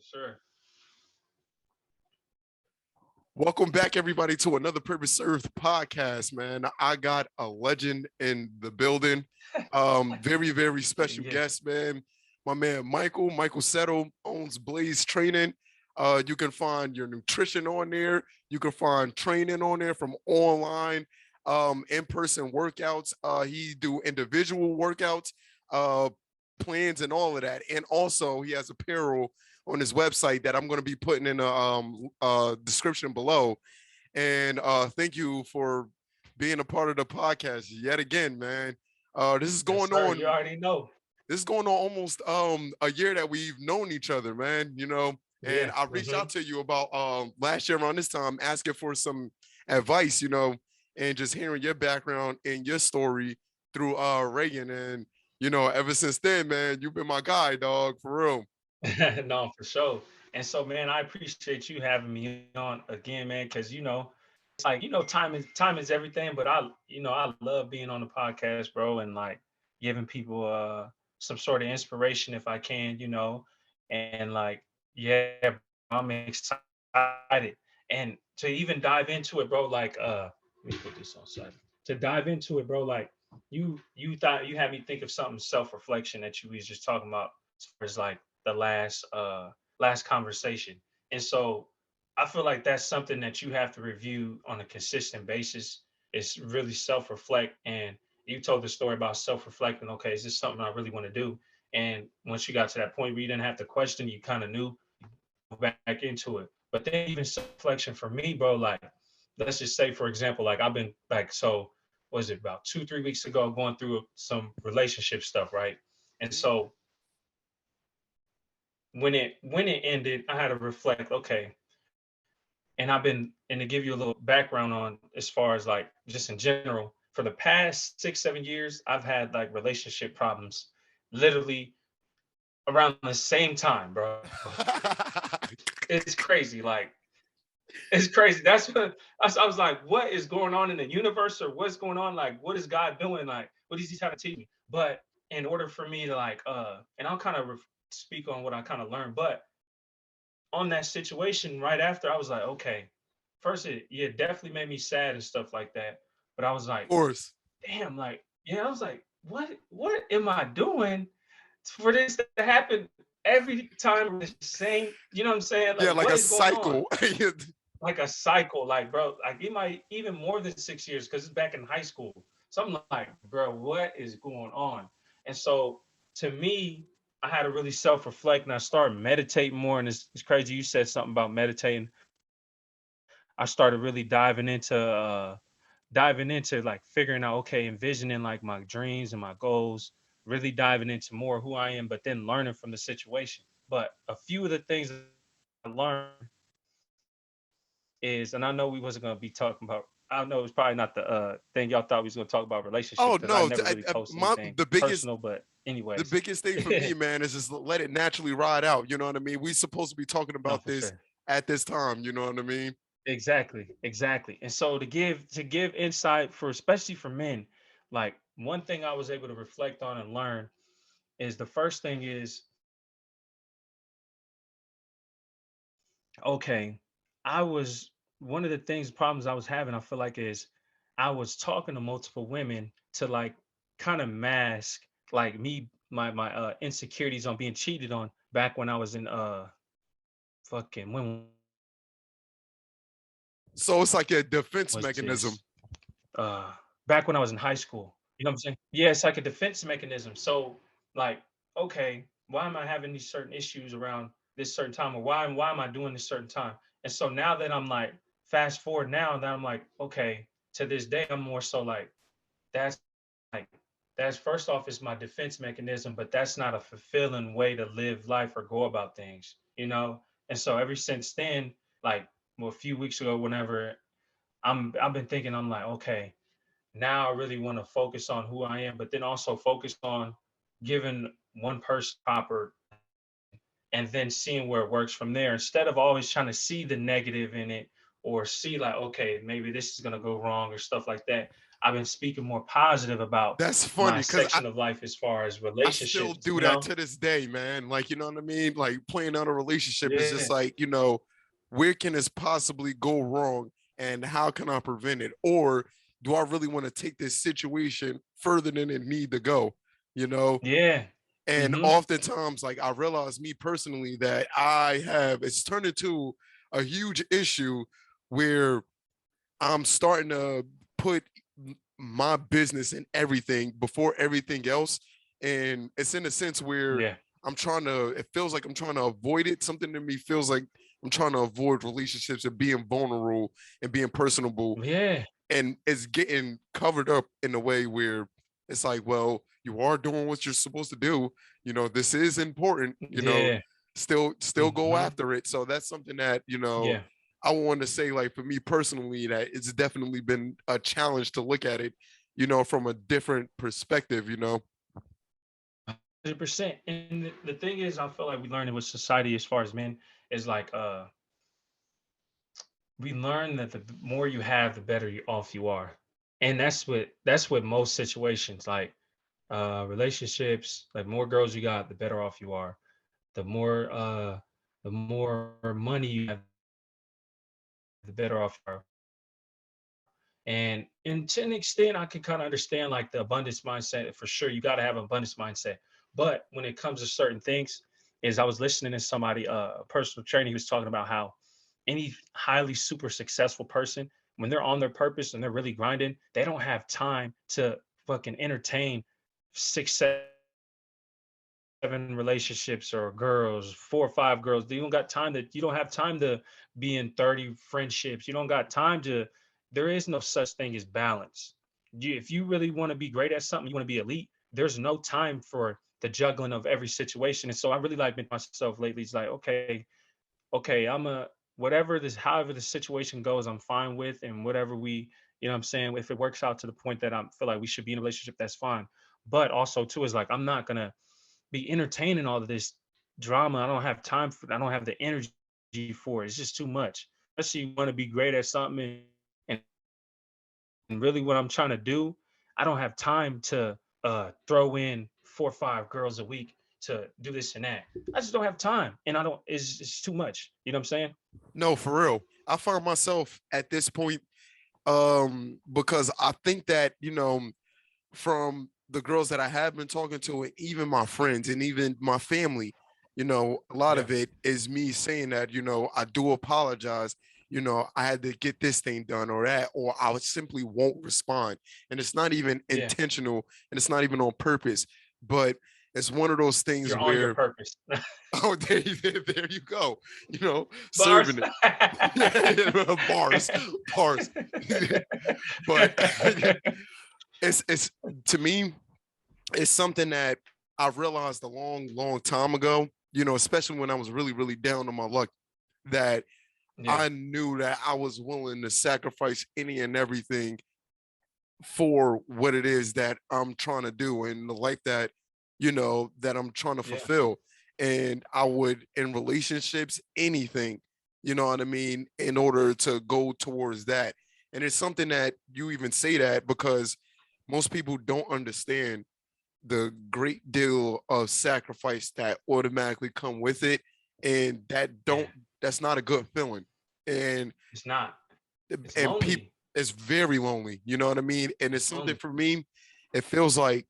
sure. Welcome back, everybody, to another Purpose Served podcast, man. I got a legend in the building. Very, very special Yeah. guest, man. My man Mikal Settle owns Blaise Training. You can find your nutrition on there. You can find training on there from online, in-person workouts. He do individual workouts, uh, plans, and all of that. And also, he has apparel on his website that I'm going to be putting in the description below. And thank you for being a part of the podcast yet again, man. This is Yes, going sir. You on. already know. This is going on almost a year that we've known each other, man. And Yeah. I reached out to you about last year around this time, asking for some advice, and just hearing your background and your story through Reagan. And ever since then, man, you've been my guy, dog, for real. No, for sure. And so, man, I appreciate you having me on again, man, because it's like time is everything. But I love being on the podcast, bro, and like giving people some sort of inspiration if I can, and like yeah, bro, I'm excited. And to even dive into it, bro, like let me put this on side. To dive into it, bro, like you thought you had me think of something self-reflection that you was just talking about as far as like the last conversation. And so I feel like that's something that you have to review on a consistent basis. Is really self-reflect. And you told the story about self-reflecting. Okay, is this something I really want to do? And once you got to that point where you didn't have to question, you kind of knew back into it. But then even self-reflection for me, bro, like let's just say, for example, like I've been like, so was it about 2, 3 weeks ago going through some relationship stuff, right? And so when it ended, I had to reflect, okay, and to give you a little background on as far as like just in general, for the past 6, 7 years, I've had like relationship problems literally around the same time, bro. It's crazy. Like it's crazy. I was like, what is going on in the universe, or what's going on? Like, what is God doing? Like, what is he trying to teach me? But in order for me to like, and I'll kind of speak on what I kind of learned, but on that situation right after, I was like, okay, first it definitely made me sad and stuff like that. But I was Of like, course. damn, like, yeah, I was like, what am I doing for this to happen every time the same, you know what I'm saying? Like, Yeah, like what a is going on? cycle. Like a cycle, like, bro, like it might even more than 6 years because it's back in high school. So I'm like, bro, what is going on? And so to me, I had to really self-reflect and I started meditating more. And it's crazy. You said something about meditating. I started really diving into like figuring out, okay, envisioning like my dreams and my goals, really diving into more who I am, but then learning from the situation. But a few of the things that I learned is, and I know we wasn't gonna be talking about. I know it's probably not the thing y'all thought we was gonna talk about relationships Oh because I no, never really post my anything the biggest personal. But the anyways, biggest thing for me, man, is just let it naturally ride out. You know what I mean? We supposed to be talking no, about for this sure, at this time. You know what I mean? exactly. And so to give insight for especially for men, like one thing I was able to reflect on and learn is the first thing is, okay, I was one of the things problems I was having. I feel like is I was talking to multiple women to like kind of mask like me my insecurities on being cheated on back when I was in fucking when was this So it's like a defense uh mechanism. back when I was in high school. You know what I'm saying? Yeah, it's like a defense mechanism. So like, okay, why am I having these certain issues around this certain time, or why am I doing this certain time? And so now that I'm like fast forward now that I'm like, okay, to this day I'm more so like that's like that's first off is my defense mechanism, but that's not a fulfilling way to live life or go about things. And so ever since then, like well, a few weeks ago, whenever I've been thinking, I'm like, okay, now I really want to focus on who I am, but then also focus on giving one person proper attention and then seeing where it works from there instead of always trying to see the negative in it or see like, okay, maybe this is going to go wrong or stuff like that. I've been speaking more positive about That's my funny because section of life as far as I still relationships, do you that know? to this day, man. Like, you know what I mean? Like playing out a relationship is just Yeah. like, where can this possibly go wrong and how can I prevent it? Or do I really want to take this situation further than it need to go? You know? Yeah. And Mm-hmm. oftentimes, like I realize me personally that it's turned into a huge issue where I'm starting to put my business in everything before everything else. And it's in a sense where Yeah. it feels like I'm trying to avoid it. Something to me feels like I'm trying to avoid relationships and being vulnerable and being personable. Yeah. And it's getting covered up in a way where it's like, well, you are doing what you're supposed to do. This is important, Yeah. still go Mm-hmm. after it. So that's something that, Yeah. I want to say, like, for me personally, that it's definitely been a challenge to look at it, from a different perspective. 100%. And the thing is, I feel like we learned it with society as far as men is like we learn that the more you have, the better off you are. And that's what most situations like relationships, like more girls you got, the better off you are. The more money you have, the better off you are. And to an extent, I can kind of understand like the abundance mindset for sure. You got to have an abundance mindset. But when it comes to certain things, is I was listening to somebody, a personal trainer, he was talking about how any highly super successful person, when they're on their purpose and they're really grinding, they don't have time to fucking entertain 6, 7 relationships or girls, 4 or 5 girls. You don't have time to be in 30 friendships. You don't got time to, there is no such thing as balance. If you really want to be great at something, you want to be elite, there's no time for the juggling of every situation. And so I really like been myself lately. It's like, okay, however the situation goes, I'm fine with, and whatever what I'm saying, if it works out to the point that I feel like we should be in a relationship, that's fine. But also too is like, I'm not gonna be entertaining all of this drama. I don't have time for. I don't have the energy for it. It's just too much. Especially you want to be great at something, and really what I'm trying to do, I don't have time to throw in 4 or 5 girls a week to do this and that. I just don't have time, and I don't. It's too much. You know what I'm saying? No, for real. I find myself at this point, because I think that, from the girls that I have been talking to, and even my friends and even my family, a lot Yeah, of it is me saying that, I do apologize. I had to get this thing done or that, or I would simply won't respond. And it's not even yeah. intentional and it's not even on purpose, but it's one of those things You're on your where, purpose. oh, there you go, Bars. serving it. Bars, bars. But it's to me, it's something that I realized a long, long time ago, especially when I was really, really down on my luck, that Yeah, I knew that I was willing to sacrifice any and everything for what it is that I'm trying to do and the life that, that I'm trying to yeah, fulfill. And I would, in relationships, anything, you know what I mean, in order to go towards that. And it's something that you even say that because most people don't understand the great deal of sacrifice that automatically come with it, and yeah. that's not a good feeling. and It's not. It's and people, lonely. it's very lonely, you know what I mean, and it's It's something lonely. for me. It feels like,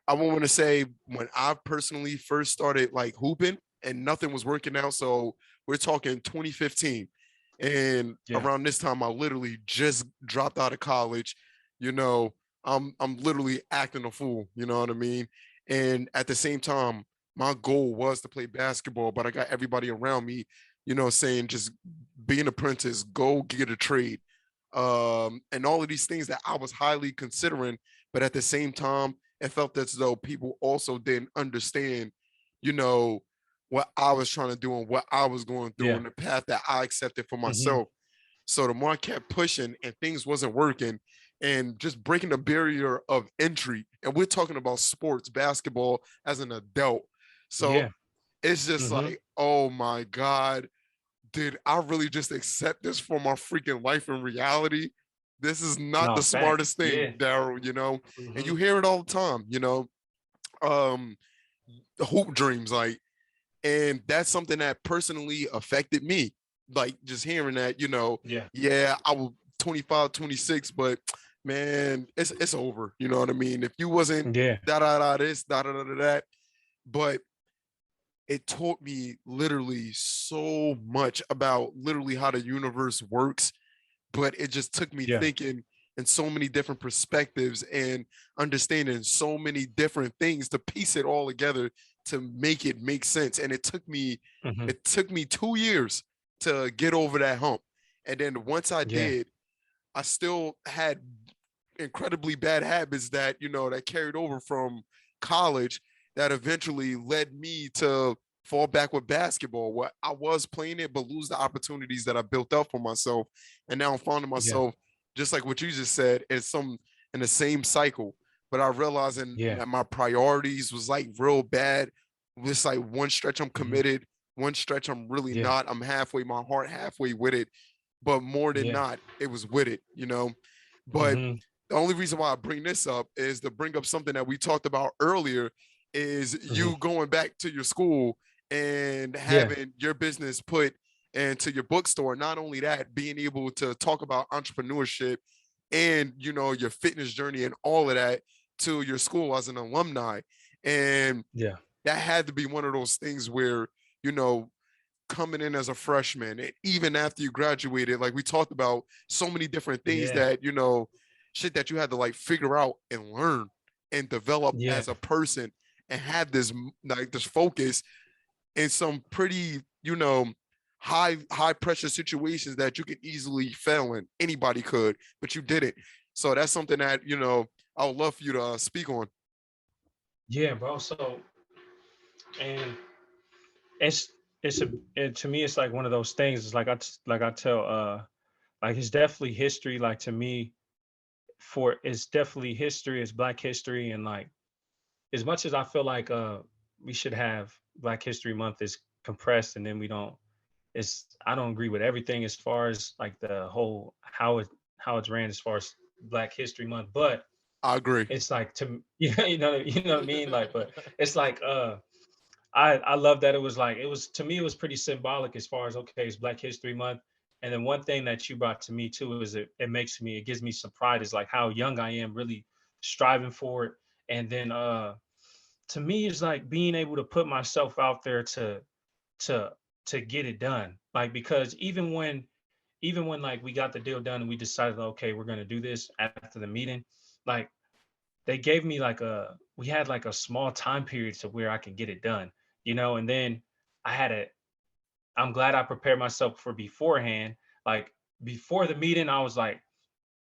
I want to say, when I personally first started like hooping and nothing was working out, so we're talking 2015, and Yeah, around this time I literally just dropped out of college. you know I'm literally acting a fool, you know what I mean. And at the same time, my goal was to play basketball, but I got everybody around me, saying, just be an apprentice, go get a trade, and all of these things that I was highly considering. But at the same time, it felt as though people also didn't understand, you know, what I was trying to do and what I was going through yeah. and the path that I accepted for Hmm. myself. So the more I kept pushing and things wasn't working, and just breaking the barrier of entry, and we're talking about sports, basketball as an adult. So Yeah. it's just Hmm. like, oh my God, did I really just accept this for my freaking life and reality? This is not No, the facts. smartest thing, Yeah. Daryl, and you Hmm. hear it all the time, um, hoop dreams, like, and that's something that personally affected me. Like just hearing that, Yeah. yeah, I was 25, 26, but man, it's over. You know what I mean? If you wasn't Yeah. da da da this, da da da da that, but it taught me literally so much about literally how the universe works, but it just took me Yeah. thinking in so many different perspectives and understanding so many different things to piece it all together to make it make sense. And Hmm. it took me 2 years to get over that hump. And then once I Yeah. did, I still had incredibly bad habits that, that carried over from college that eventually led me to fall back with basketball where I was playing it, but lose the opportunities that I built up for myself. And now I'm finding Yeah. myself, just like what you just said, in the same cycle. But I realizing Yeah. that my priorities was like real bad. It's like one stretch I'm Hmm. committed, one stretch I'm really Yeah. not. I'm halfway, my heart halfway with it. But more than Yeah. not, it was with it. But Hmm. the only reason why I bring this up is to bring up something that we talked about earlier is Hmm. you going back to your school and Yeah. having your business put into your bookstore. Not only that, being able to talk about entrepreneurship and your fitness journey and all of that to your school as an alumni. And Yeah. that had to be one of those things where, you know, coming in as a freshman and even after you graduated, like we talked about so many different things Yeah. that, shit that you had to like figure out and learn and develop Yeah. as a person and have this like this focus in some pretty, high pressure situations that you could easily fail in. Anybody could, but you did it. So that's something that, I would love for you to speak on. Yeah, bro. So, and it's to me, it's like one of those things. It's like like I tell, like it's definitely history. Like to me, for it's definitely history. It's Black history, and like as much as I feel like we should have Black History Month is compressed, and then we don't. It's I don't agree with everything as far as like the whole how it's ran as far as Black History Month, but I agree. it's like to yeah, you know what I mean. Like, but it's like I love that it was like it was to me it was pretty symbolic as far as okay it's Black History Month, and then one thing that you brought to me too is it gives me some pride is like how young I am really striving for it, and then to me it's like being able to put myself out there to to get it done like because even when like we got the deal done and we decided okay we're going to do this after the meeting like they gave me like we had like a small time period to where I can get it done, you know, and then I had a I'm glad I prepared myself for beforehand. Like before the meeting, I was like,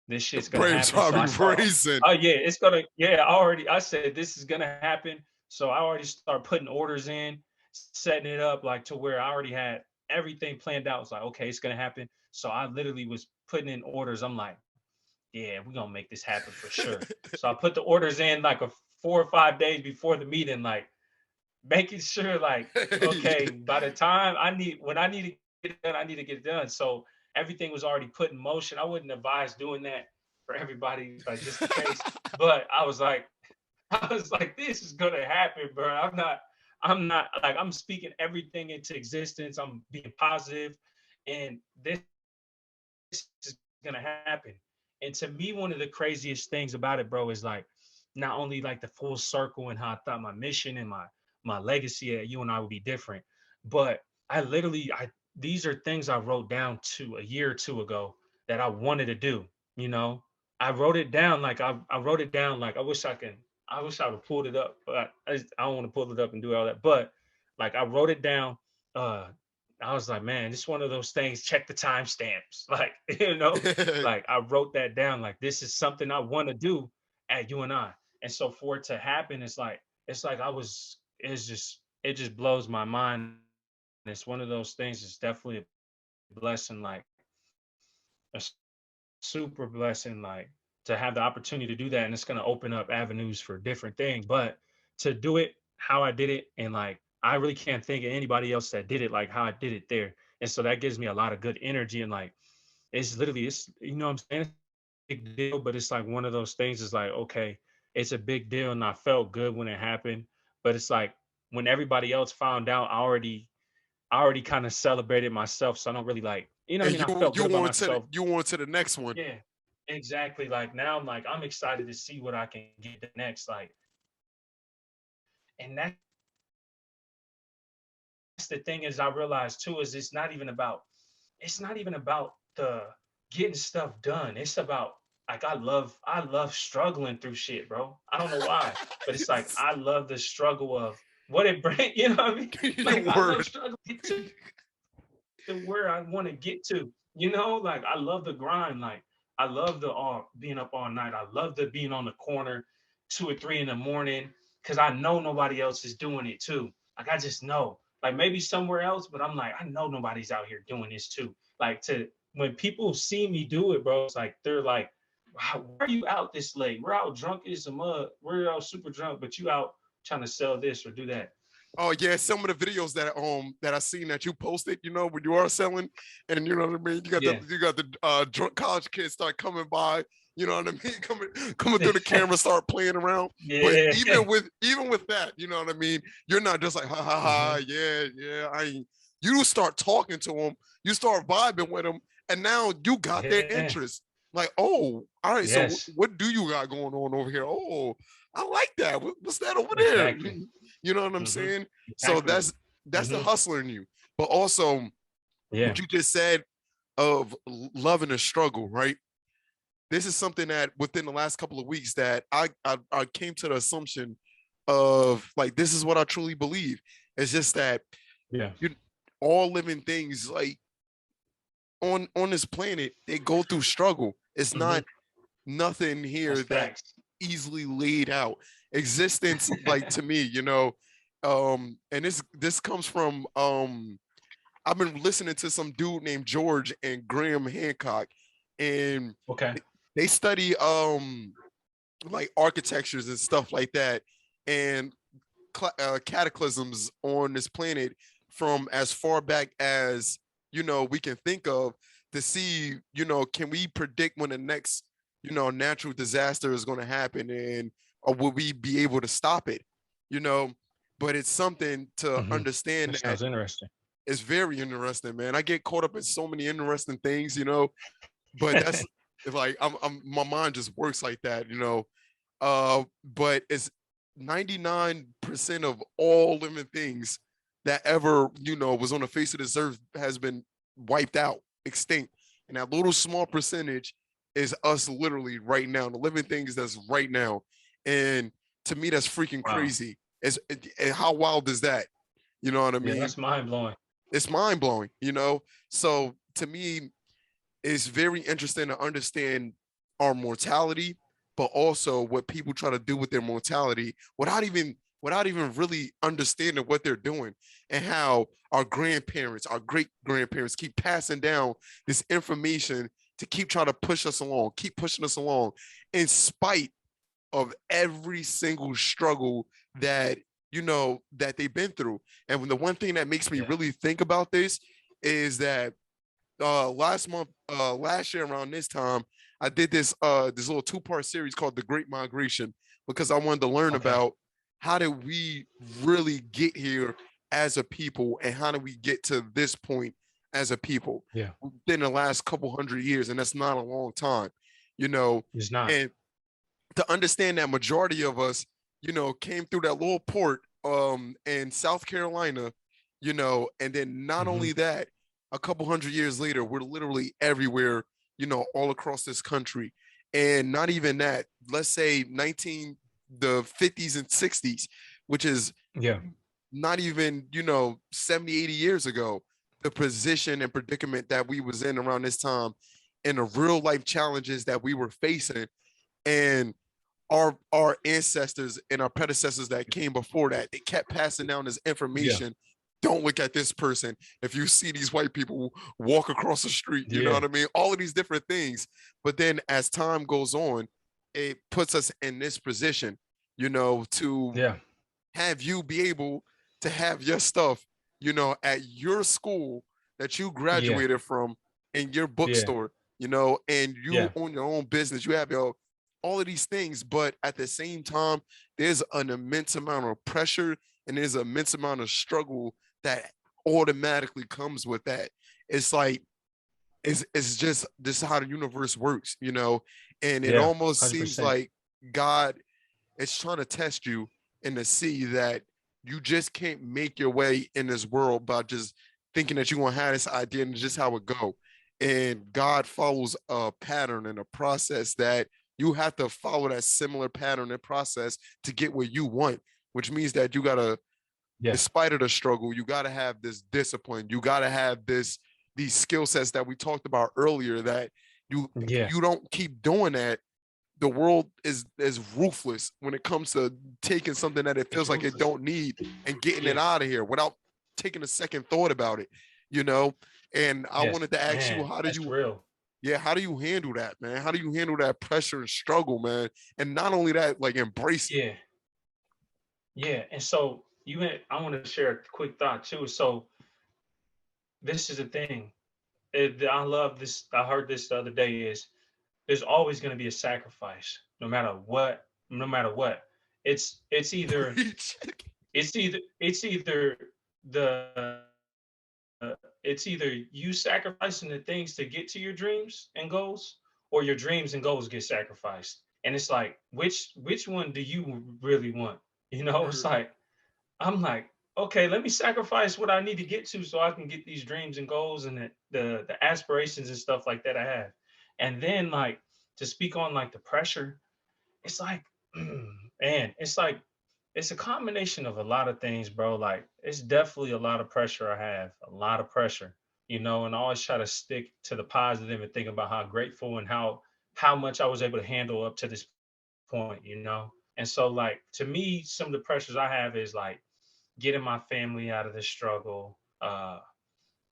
this The shit's gonna brain's happen. So probably I start racing. oh yeah, it's gonna yeah, I said this is gonna happen. So I already start putting orders in, setting it up like to where I already had everything planned out. It's like, okay, it's gonna happen. So I literally was putting in orders. I'm like, yeah, we're gonna make this happen for sure. So I put the orders in like a 4 or 5 days before the meeting, like making sure like, Hey. okay, by the time I need to get it done, I need to get it done. So everything was already put in motion. I wouldn't advise doing that for everybody, like just in case. But I was like, I was like, this is gonna happen, bro. I'm not like I'm speaking everything into existence. I'm being positive, and this is gonna happen. And to me, one of the craziest things about it, bro, is like not only like the full circle and how I thought my mission and my legacy at you and I would be different, but I these are things I wrote down to a year or two ago that I wanted to do. You know, I wrote it down like I wrote it down like I wish I would have pulled it up, but I don't want to pull it up and do all that. But like I wrote it down. Uh, I was like, man, it's one of those things. Check the timestamps, like you know, like I wrote that down. Like this is something I want to do at UNI, and so for it to happen, it's like I was. It just blows my mind. It's one of those things. It's definitely a blessing, like a super blessing, like to have the opportunity to do that, and it's going to open up avenues for different things. But to do it how I did it, and like I really can't think of anybody else that did it like how I did it there, and so that gives me a lot of good energy and like it's literally it's you know what I'm saying big deal, but it's like one of those things is like, okay, it's a big deal and I felt good when it happened. But it's like when everybody else found out, I already kind of celebrated myself. So I don't really like, you know what I And mean? I felt good about myself. you on to the next one. Yeah, exactly. Like now I'm like, I'm excited to see what I can get the next. Like, and that's the thing is I realized too, is it's not even about the getting stuff done. It's about like I love struggling through shit, bro. I don't know why, but it's like I love the struggle of what it brings. You know what I mean? Like I love Word. struggling to where I want to get to. You know, like I love the grind. Like I love the being up all night. I love the being on the corner 2 or 3 in the morning because I know nobody else is doing it too. Like I just know. Like maybe somewhere else, but I'm like, I know nobody's out here doing this too. Like to when people see me do it, bro, it's like they're like, wow, why are you out this late? We're out drunk as a mud. We're out super drunk, but you out trying to sell this or do that. Oh yeah, some of the videos that I seen that you posted, when you are selling, and you know what I mean. Yeah. You got the drunk college kids start coming by. You know what I mean? Coming through the camera, start playing around. But Yeah. even with that, you know what I mean. You're not just like ha ha ha, Mhm. yeah yeah. You start talking to them, you start vibing with them, and now you got their Yeah. interest. Like, oh, all right. So Yes. what do you got going on over here? Oh, I like that. What's that over there? Exactly. You know what I'm Mhm. saying? So Exactly. that's the Mhm. hustler in you. But also Yeah. what you just said of loving the struggle, right? This is something that within the last couple of weeks that I came to the assumption of like this is what I truly believe. It's just that Yeah. you all living things like on this planet, they go through struggle. It's Mhm. not nothing That's here that facts. easily laid out. Existence, like to me, and this comes from I've been listening to some dude named George and Graham Hancock, and Okay. they study like architectures and stuff like that, and cataclysms on this planet from as far back as we can think of to see can we predict when the next natural disaster is going to happen, and or will we be able to stop it you know but it's something to Mhm. understand That that sounds interesting. it's very interesting, man. I get caught up in so many interesting things, but that's like I'm my mind just works like that. But it's 99% of all living things that ever, was on the face of this earth has been wiped out, extinct. And that little small percentage is us literally right now, the living things that's right now. And to me, that's freaking Wow. crazy. And how wild is that? You know what I Yeah, mean? that's mind blowing. It's mind blowing. So to me, it's very interesting to understand our mortality, but also what people try to do with their mortality without even really understanding what they're doing, and how our grandparents, our great grandparents keep passing down this information to keep trying to push us along, keep pushing us along in spite of every single struggle that they've been through. And when the one thing that makes me Yeah. really think about this is that last year around this time, I did this little two-part series called The Great Migration, because I wanted to learn Okay. about how did we really get here as a people, and how do we get to this point as a people Yeah. within the last couple hundred years, and that's not a long time, you know. It's not. And to understand that majority of us, came through that little port in South Carolina, and then not Mhm. only that, a couple hundred years later, we're literally everywhere, all across this country. And not even that, let's say the 50s and 60s, which is Yeah. not even, 70, 80 years ago, the position and predicament that we was in around this time, and the real life challenges that we were facing. And our ancestors and our predecessors that came before that, they kept passing down this Yeah. information. Don't look at this person. If you see these white people walk across the street, you know Yeah. what I mean? All of these different things. But then as time goes on, it puts us in this position, to Yeah. have you be able to have your stuff, at your school that you Yeah. graduated from, in your Yeah. bookstore. and you Yeah. own your own business, you have all of these things, but at the same time, there's an immense amount of pressure and there's an immense amount of struggle that automatically comes with that. It's like it's just this is how the universe works, and it Yeah. almost seems 100%. like God is trying to test you and to see that you just can't make your way in this world by just thinking that you're gonna have this idea and just how it go. And God follows a pattern and a process that you have to follow that similar pattern and process to get what you want, which means that you gotta, Yeah. despite of the struggle, you gotta have this discipline. You gotta have these skill sets that we talked about earlier. That if Yeah. you don't keep doing that, the world is ruthless when it comes to taking something that it It's feels like it ruthless. don't need and getting it Yeah. out of here without taking a second thought about it, you know. And I Yes. wanted to ask you, Man, that's real. how do you handle that, man? How do you handle that pressure and struggle, man? And not only that, like embrace it. Yeah. Yeah. And so I want to share a quick thought too. So this is the thing. I love this. I heard this the other day is there's always going to be a sacrifice, no matter what, no matter what. It's either Preach. it's either the it's either you sacrificing the things to get to your dreams and goals, or your dreams and goals get sacrificed. And it's like, which one do you really want? It's Word. like I'm like, okay, let me sacrifice what I need to get to so I can get these dreams and goals and the aspirations and stuff like that I have. And then like to speak on like the pressure, it's like, man, it's like it's a combination of a lot of things, bro. Like it's definitely a lot of pressure I have, a lot of pressure, and I always try to stick to the positive and think about how grateful and how much I was able to handle up to this point. And so like to me, some of the pressures I have is like getting my family out of the struggle,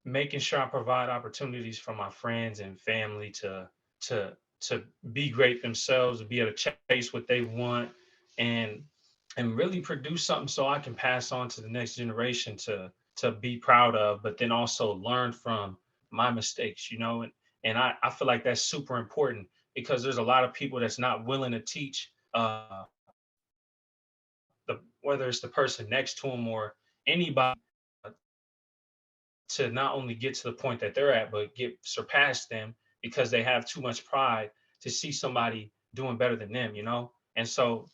making sure I provide opportunities for my friends and family to to be great themselves, to be able to chase what they want, and and really produce something so I can pass on to the next generation to be proud of, but then also learn from my mistakes. And I feel like that's super important because there's a lot of people that's not willing to teach whether it's the person next to them or anybody to not only get to the point that they're at, but get surpass them because they have too much pride to see somebody doing better than them. And so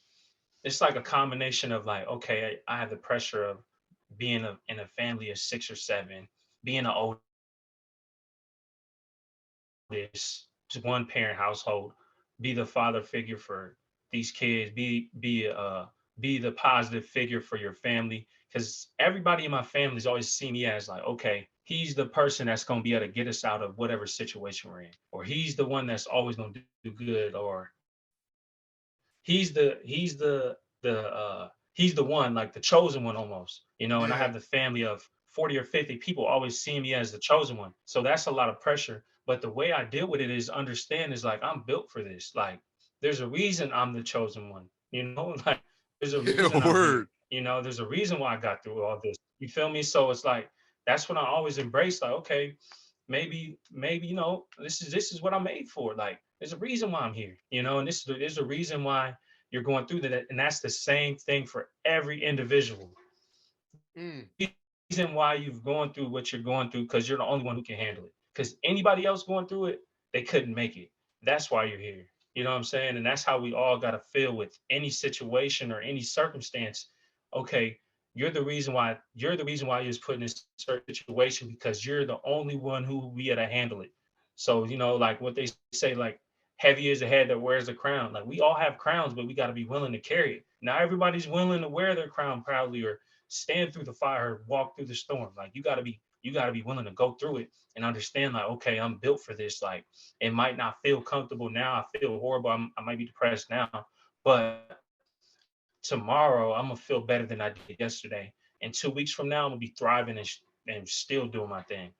it's like a combination of like, okay, I have the pressure of being in a family of 6 or 7, being an oldest to one parent household, be the father figure for these kids, be the positive figure for your family. Because everybody in my family's always seen me as like, okay, he's the person that's going to be able to get us out of whatever situation we're in, or he's the one that's always going to do good, or he's the one, like the chosen one almost. And I Yeah. have the family of 40 or 50 people always seeing me as the chosen one. So that's a lot of pressure. But the way I deal with it is understand is like I'm built for this. Like there's a reason I'm the chosen one. Like there's a Yeah. reason I'm Word. here. There's a reason why I got through all this. You feel me? So it's like that's when I always embrace, like, okay, maybe this is what I'm made for. Like there's a reason why I'm here. And there's a reason why you're going through that. And that's the same thing for every individual. Mm. Reason why you've gone through what you're going through, because you're the only one who can handle it. Because anybody else going through it, they couldn't make it. That's why you're here. You know what I'm saying? And that's how we all got to feel with any situation or any circumstance. Okay, you're the reason why you're put in this certain situation, because you're the only one who will be able to handle it. So, like what they say, like heavy is the head that wears the crown. Like we all have crowns, but we got to be willing to carry it. Now everybody's willing to wear their crown proudly or stand through the fire, walk through the storm. Like you gotta be willing to go through it and understand, like, okay, I'm built for this. Like it might not feel comfortable now. I feel horrible. I might be depressed now, but tomorrow I'm gonna feel better than I did yesterday. And 2 weeks from now, I'm gonna be thriving and still doing my thing.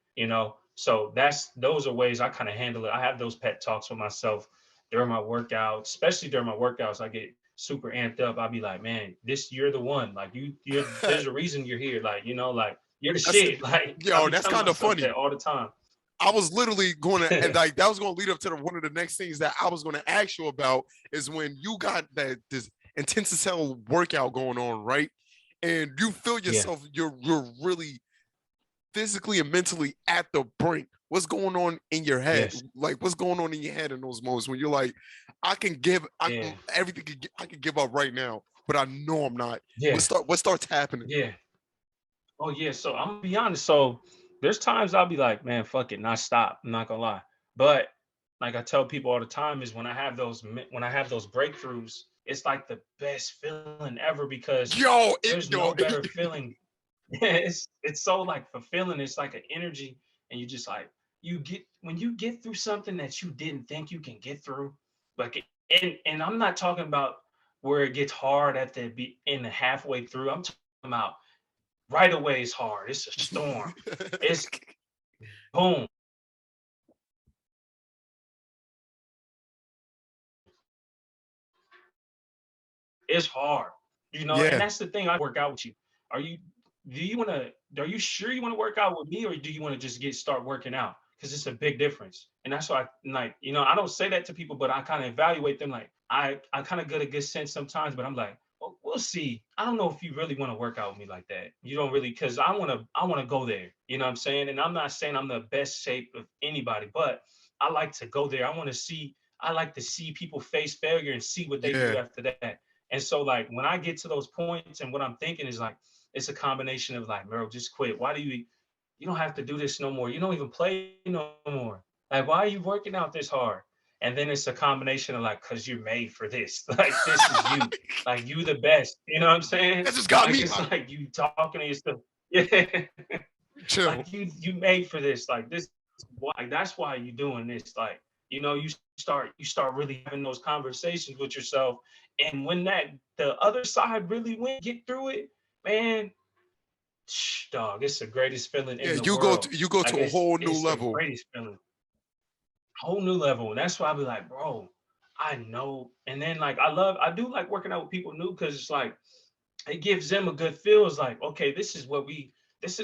So those are ways I kind of handle it. I have those pet talks with myself during my workouts, especially during my workouts. I get super amped up. I'll be like, man, you're the one. Like there's a reason you're here. Like, like you're the That's shit. Like I yo. be That's telling kind of myself funny. that all the time. I was literally going to, and like that was going to lead up to one of the next things that I was going to ask you about is when you got this intense as hell workout going on, right? And you feel yourself, you're really physically and mentally at the brink. What's going on in your head? Yes. Like, what's going on in your head in those moments when you're like, I can everything, I can give up right now, but I know I'm not. Yeah. What starts happening? Yeah. Oh yeah. So I'm gonna be honest. So there's times I'll be like, man, fuck it, not stop. I'm not gonna lie. But like I tell people all the time is when I have those breakthroughs, it's like the best feeling ever because there's no better feeling. It's so like fulfilling. It's like an energy, and you just like you get when you get through something that you didn't think you can get through. Like and I'm not talking about where it gets hard at the halfway through. I'm talking about right away is hard. It's a storm. It's boom. It's hard. And Yeah. that's the thing. I work out with you. Are you are you sure you want to work out with me or do you want to just start working out? Because it's a big difference. And that's why I don't say that to people, but I kind of evaluate them like I kind of get a good sense sometimes, but I'm like, well, we'll see. I don't know if you really want to work out with me like that. You don't really because I wanna go there. You know what I'm saying? And I'm not saying I'm the best shape of anybody, but I like to go there. I like to see people face failure and see what they do Yeah. after that. And so like when I get to those points and what I'm thinking is like, it's a combination of like, Meryl, just quit. Why do you don't have to do this no more. You don't even play no more. Like, why are you working out this hard? And then it's a combination of like, cause you're made for this. Like, this is you. Like, you the best. You know what I'm saying? That just got Like, me. it's like you talking to yourself. Yeah. Chill. Like you made for this. Like this. Like that's why you doing this. Like you start really having those conversations with yourself. And when the other side really get through it, man, dog, it's the greatest feeling Yeah, in the world. you go Like to a whole new it's the level. greatest feeling, whole new level. And that's why I be like, bro, I know. And then like I do like working out with people new because it's like it gives them a good feel. It's like, okay, this is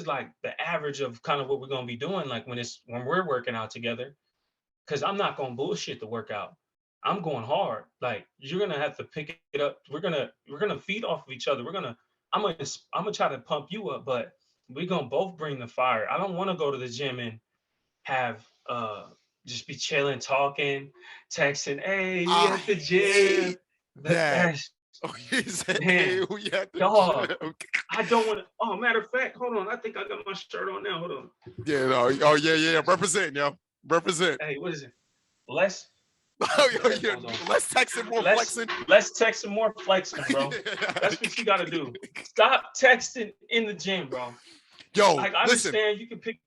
like the average of kind of what we're gonna be doing, like when we're working out together. Cause I'm not gonna bullshit the workout. I'm going hard. Like you're gonna have to pick it up. We're gonna feed off of each other. I'm gonna try to pump you up, but we're gonna both bring the fire. I don't want to go to the gym and have just be chilling, talking, texting. Hey, we I at the hate gym. that. That's Oh, he said, "Hey, man, we at the dog. gym." I don't want to. Oh, matter of fact, hold on. I think I got my shirt on now. Hold on. Yeah, no. Oh, yeah, yeah. Represent, yo. Represent. Hey, what is it? Less. Oh, yeah. Hold on. Less texting, more Let's flexing. let's text some more flexing, bro. That's what you gotta do. Stop texting in the gym, bro. Yo, Like I listen, understand you can pick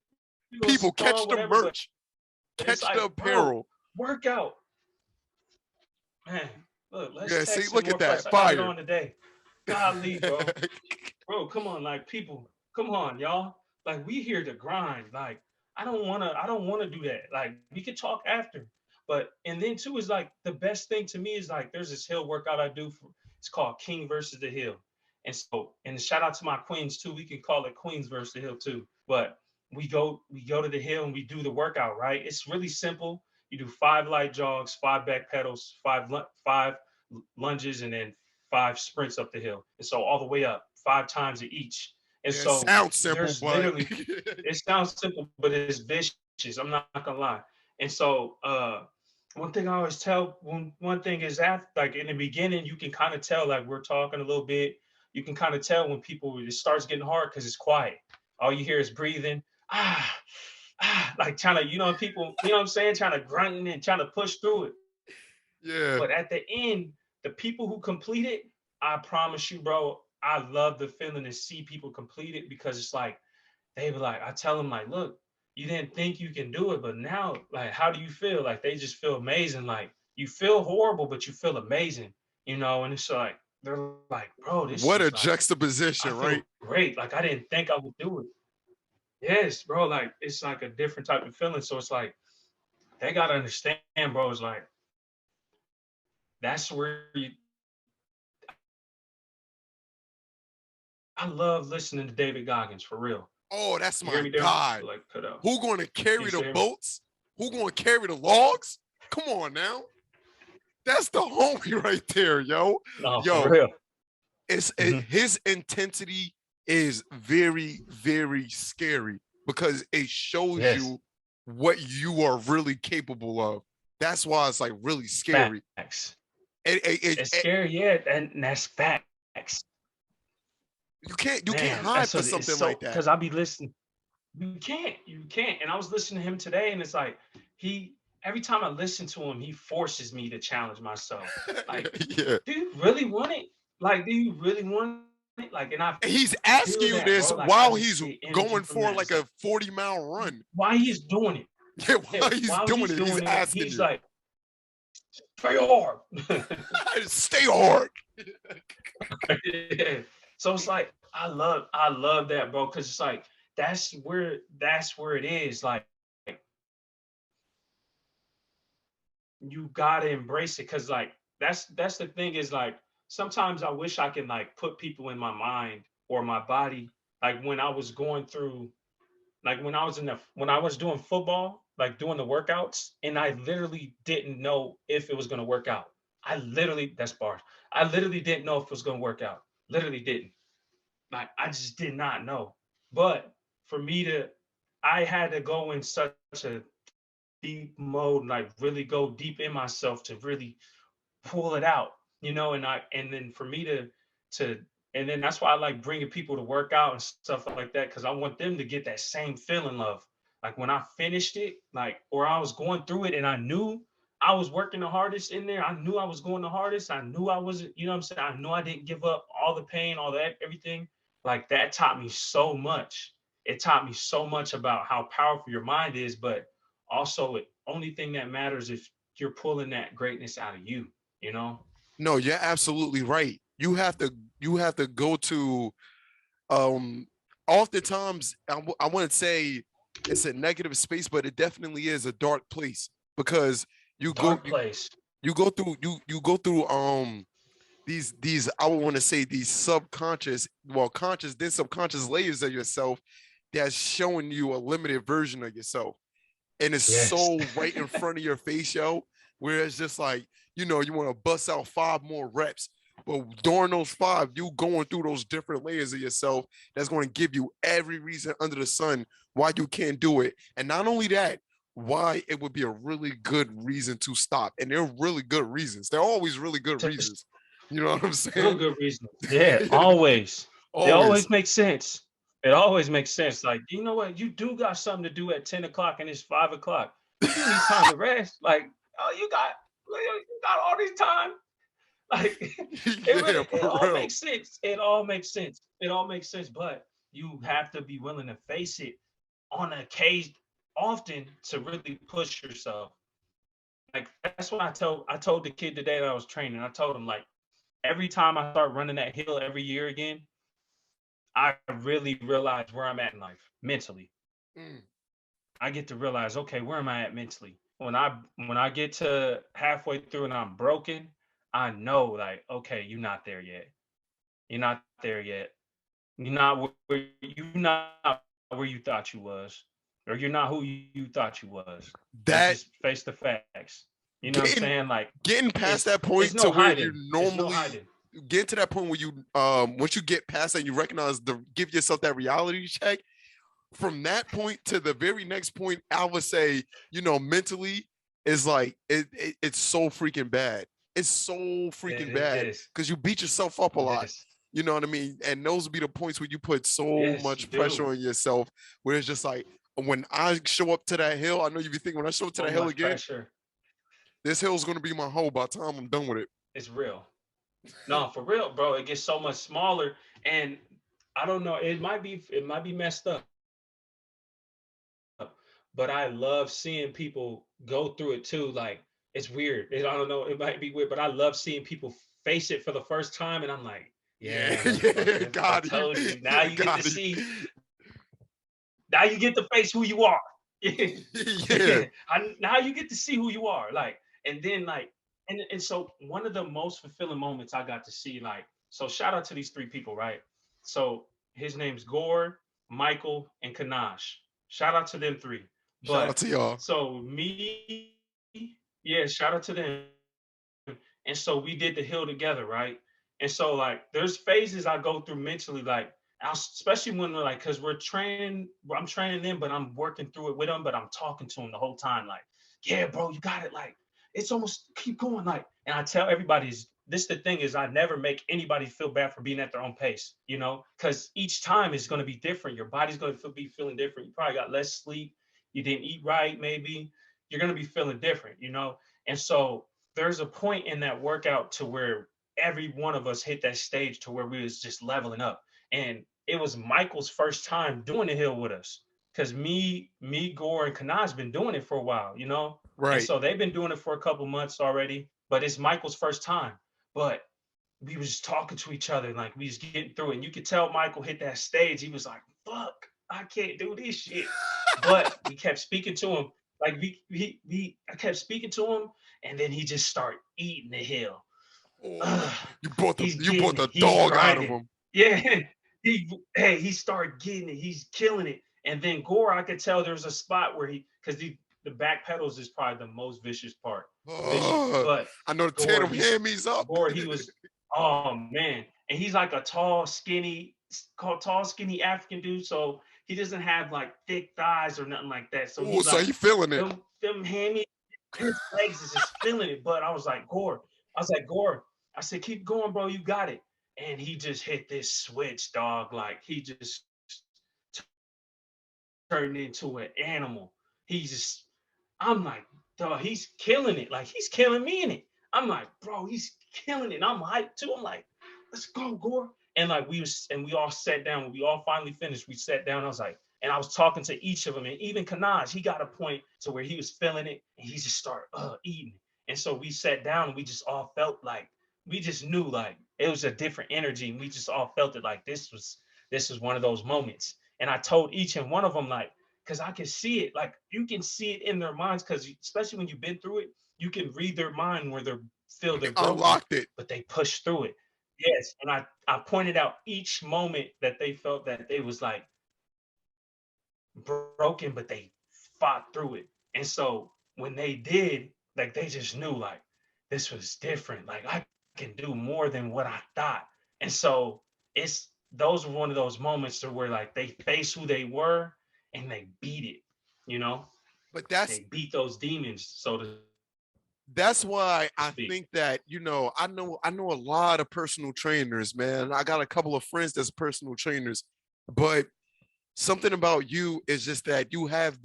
your people, song, catch the whatever, but merch, it's catch the like, bro, apparel. work out. Man, look, let's Yeah, see, text some look at more that. flex. I got it Fire. on today. Golly, bro. Bro, come on, like people, come on, y'all. Like we here to grind. Like I don't wanna do that. Like we could talk after. But and then too is like the best thing to me is like there's this hill workout I do it's called King versus the Hill. And shout out to my queens too. We can call it Queens versus the Hill too. But we go to the hill and we do the workout, right? It's really simple. You do 5 light jogs, 5 back pedals, five lunges, and then 5 sprints up the hill. And so all the way up, 5 times of each. And Yeah, it so sounds simple, there's but literally, it sounds simple, but it's vicious. I'm not gonna lie. And so one thing I always tell one thing is that like in the beginning, you can kind of tell like we're talking a little bit. You can kind of tell when people it starts getting hard because it's quiet. All you hear is breathing. Ah, like trying to, people, what I'm saying, trying to grunt and trying to push through it. yeah, But at the end, the people who complete it, I promise you, bro, I love the feeling to see people complete it because it's like they be like, I tell them like, look, you didn't think you can do it, but now, like, how do you feel? Like they just feel amazing. Like you feel horrible, but you feel amazing, And it's like they're like, bro, this what a is like I juxtaposition, right? feel great. Like I didn't think I would do it. Yes, bro. Like it's like a different type of feeling. So it's like they gotta understand, bro. It's like that's where I love listening to David Goggins for real. Oh, that's You hear my me there? guy. Like cut out. Who going to Can carry you the still hear me? boats? Who going to carry the logs? Come on now. That's the homie right there, yo. No, for Yo, real. his intensity is very, very scary because it shows Yes. you what you are really capable of. That's why it's like really scary. Facts. It, It's scary, yeah, and that's facts. you can't Man, hide that's for what it's something so like that. because I'll be listening. You can't. And I was listening to him today, and it's like he every time I listen to him, he forces me to challenge myself. Like, Yeah. do you really want it? Like, do you really want it? Like, and I He's feel asking that, you bro. Like, this I just while get he's energy from going that. It's for like like a 40-mile run. why he's doing it. Yeah, Yeah, while he's while doing he's it, he's doing it, asking he's you. like, try hard. Stay hard. Yeah. So it's like I love that, bro, because it's like that's where it is. Like you gotta embrace it, because like that's the thing is like sometimes I wish I can like put people in my mind or my body, like when I was going through, like when I was doing football, like doing the workouts, and I literally didn't know if it was gonna work out. I literally that's bars. I literally didn't know if it was gonna work out. Literally didn't. Like I just did not know. But for me to, I had to go in such a deep mode, like really go deep in myself to really pull it out, and then for me to, and then that's why I like bringing people to work out and stuff like that, because I want them to get that same feeling of like when I finished it, like, or I was going through it and I knew I was working the hardest in there. I knew I was going the hardest. I knew I wasn't, you know what I'm saying? I knew I didn't give up all the pain, all that, everything. Like that taught me so much. It taught me so much about how powerful your mind is, but also it only thing that matters if you're pulling that greatness out of you, you know? No, you're absolutely right. You have to go to um oftentimes I wouldn't say it's a negative space, but it definitely is a dark place because you go Dark you, place. you go through you go through these I would want to say these subconscious, well, conscious then subconscious layers of yourself that's showing you a limited version of yourself. And it's Yes. so right in front of your face, yo, where it's just like, you want to bust out 5 more reps. But during those 5, you going through those different layers of yourself that's going to give you every reason under the sun why you can't do it. And not only that, why it would be a really good reason to stop. And they're really good reasons. They're always really good Just reasons. You know what I'm real saying? good reason. Yeah, always. It Always. always makes sense. It always makes sense. Like, you know what? You do got something to do at 10 o'clock and it's 5 o'clock. You do need time to rest. Like, oh, you got all this time. Like Yeah, it for all real. makes sense. It all makes sense. It all makes sense. But you have to be willing to face it on occasion often to really push yourself. Like that's what I told the kid today that I was training. I told him like every time I start running that hill every year again, I really realize where I'm at in life mentally. Mm. I get to realize, okay, where am I at mentally? When I get to halfway through and I'm broken, I know like, okay, you're not there yet. You're not there yet. You're not where you thought you was, or you're not who you thought you was. Let's That just face the facts. You know what I'm getting saying? Like getting past that it's point to no where you hiding. It's no normally hiding. get to that point where you once you get past that, you recognize the give yourself that reality check. From that point to the very next point, I would say, mentally is like it's so freaking bad. It's so freaking It bad is. because you beat yourself up a It lot. is. You know what I mean? And those would be the points where you put so Yes, you much pressure do. on yourself, where it's just like when I show up to that hill, I know you be thinking when I show up to So that hill much again, pressure. this hill is gonna be my hole by the time I'm done with it. It's real. No, for real, bro. It gets so much smaller, and I don't know. It might be messed up, but I love seeing people go through it too. Like it's weird. I don't know. It might be weird, but I love seeing people face it for the first time, and I'm like, Yeah, yeah, yeah, motherfucker. I got you. told you. Now you get to Got you. see. Now you get to face who you are. Yeah. Now you get to see who you are. Like, and then like, and so one of the most fulfilling moments I got to see, like, so shout out to these 3 people, right? So his name's Gore, Michael, and Kanaj. Shout out to them three. Shout out But to y'all. so yeah, shout out to them. And so we did the hill together, right? And so like there's phases I go through mentally, like especially when we're like, cause we're training, I'm training them, but I'm working through it with them, but I'm talking to them the whole time, like, yeah, bro, you got it. Like, it's almost keep going. Like, and I tell everybody, this the thing is I never make anybody feel bad for being at their own pace, you know, because each time is going to be different. Your body's going to be feeling different. You probably got less sleep. You didn't eat right, maybe. You're going to be feeling different, you know? And so there's a point in that workout to where every one of us hit that stage to where we was just leveling up. And it was Michael's first time doing the hill with us. Cause Gore, and Kanai's been doing it for a while, you know? And Right. so they've been doing it for a couple months already, but it's Michael's first time. But we was just talking to each other, like we was getting through it. And you could tell Michael hit that stage. He was like, fuck, I can't do this shit. But we kept speaking to him. Like I kept speaking to him, and then he just started eating the hill. Oh, Ugh, he's you getting brought it. the He's dog out of grinding. him. Yeah. He started getting it. He's killing it. And then Gore, I could tell there's a spot where because the back pedals is probably the most vicious part. Vicious. Uh, But I know the Gore, tandem hammies up. He was, oh man. And he's like a tall, skinny African dude. So he doesn't have like thick thighs or nothing like that. So Oh, he's so like, he feeling it. them hammy, his legs is just feeling it. But I was like, Gore, I said, keep going, bro. You got it. And he just hit this switch, dog. Like he just turned into an animal. I'm like, dog, he's killing it. Like he's killing me in it. I'm like, bro, he's killing it. And I'm hyped too. I'm like, let's go, Gore. And like we all sat down. When we all finally finished, we sat down. I was like, and I was talking to each of them. And even Kanaj, he got a point to where he was feeling it and he just started eating it. And so we sat down and we just all felt like we just knew like it was a different energy. And we just all felt it like this was one of those moments. And I told each and one of them, like, because I can see it, like you can see it in their minds, because especially when you've been through it, you can read their mind where they feel They they're broken, unlocked it. but they push through it. Yes. And I pointed out each moment that they felt that they was like broken, but they fought through it. And so when they did, like they just knew like this was different. Like I can do more than what I thought. And so those were one of those moments to where like they face who they were and they beat it, you know? But They beat those demons, so to that's why I speak. think that, I know a lot of personal trainers, man. I got a couple of friends that's personal trainers, but something about you is just that you have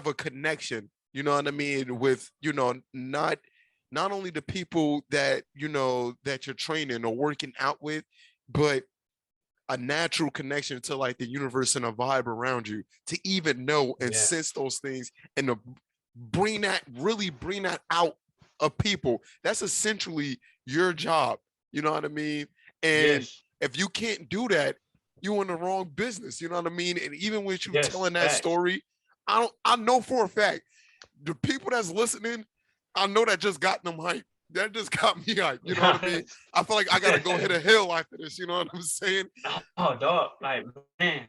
a connection, you know what I mean, with, not only the people that, that you're training or working out with, but a natural connection to like the universe and a vibe around you to even know and Yeah. sense those things and to really bring that out of people. That's essentially your job. You know what I mean? And Yes. if you can't do that, you're in the wrong business. You know what I mean? And even with you Yes. telling that Facts. story, I know for a fact the people that's listening, I know that just got them hyped. That just got me hyped. You know what I mean? I feel like I gotta go hit a hill after this. You know what I'm saying? Oh, dog. Like, man,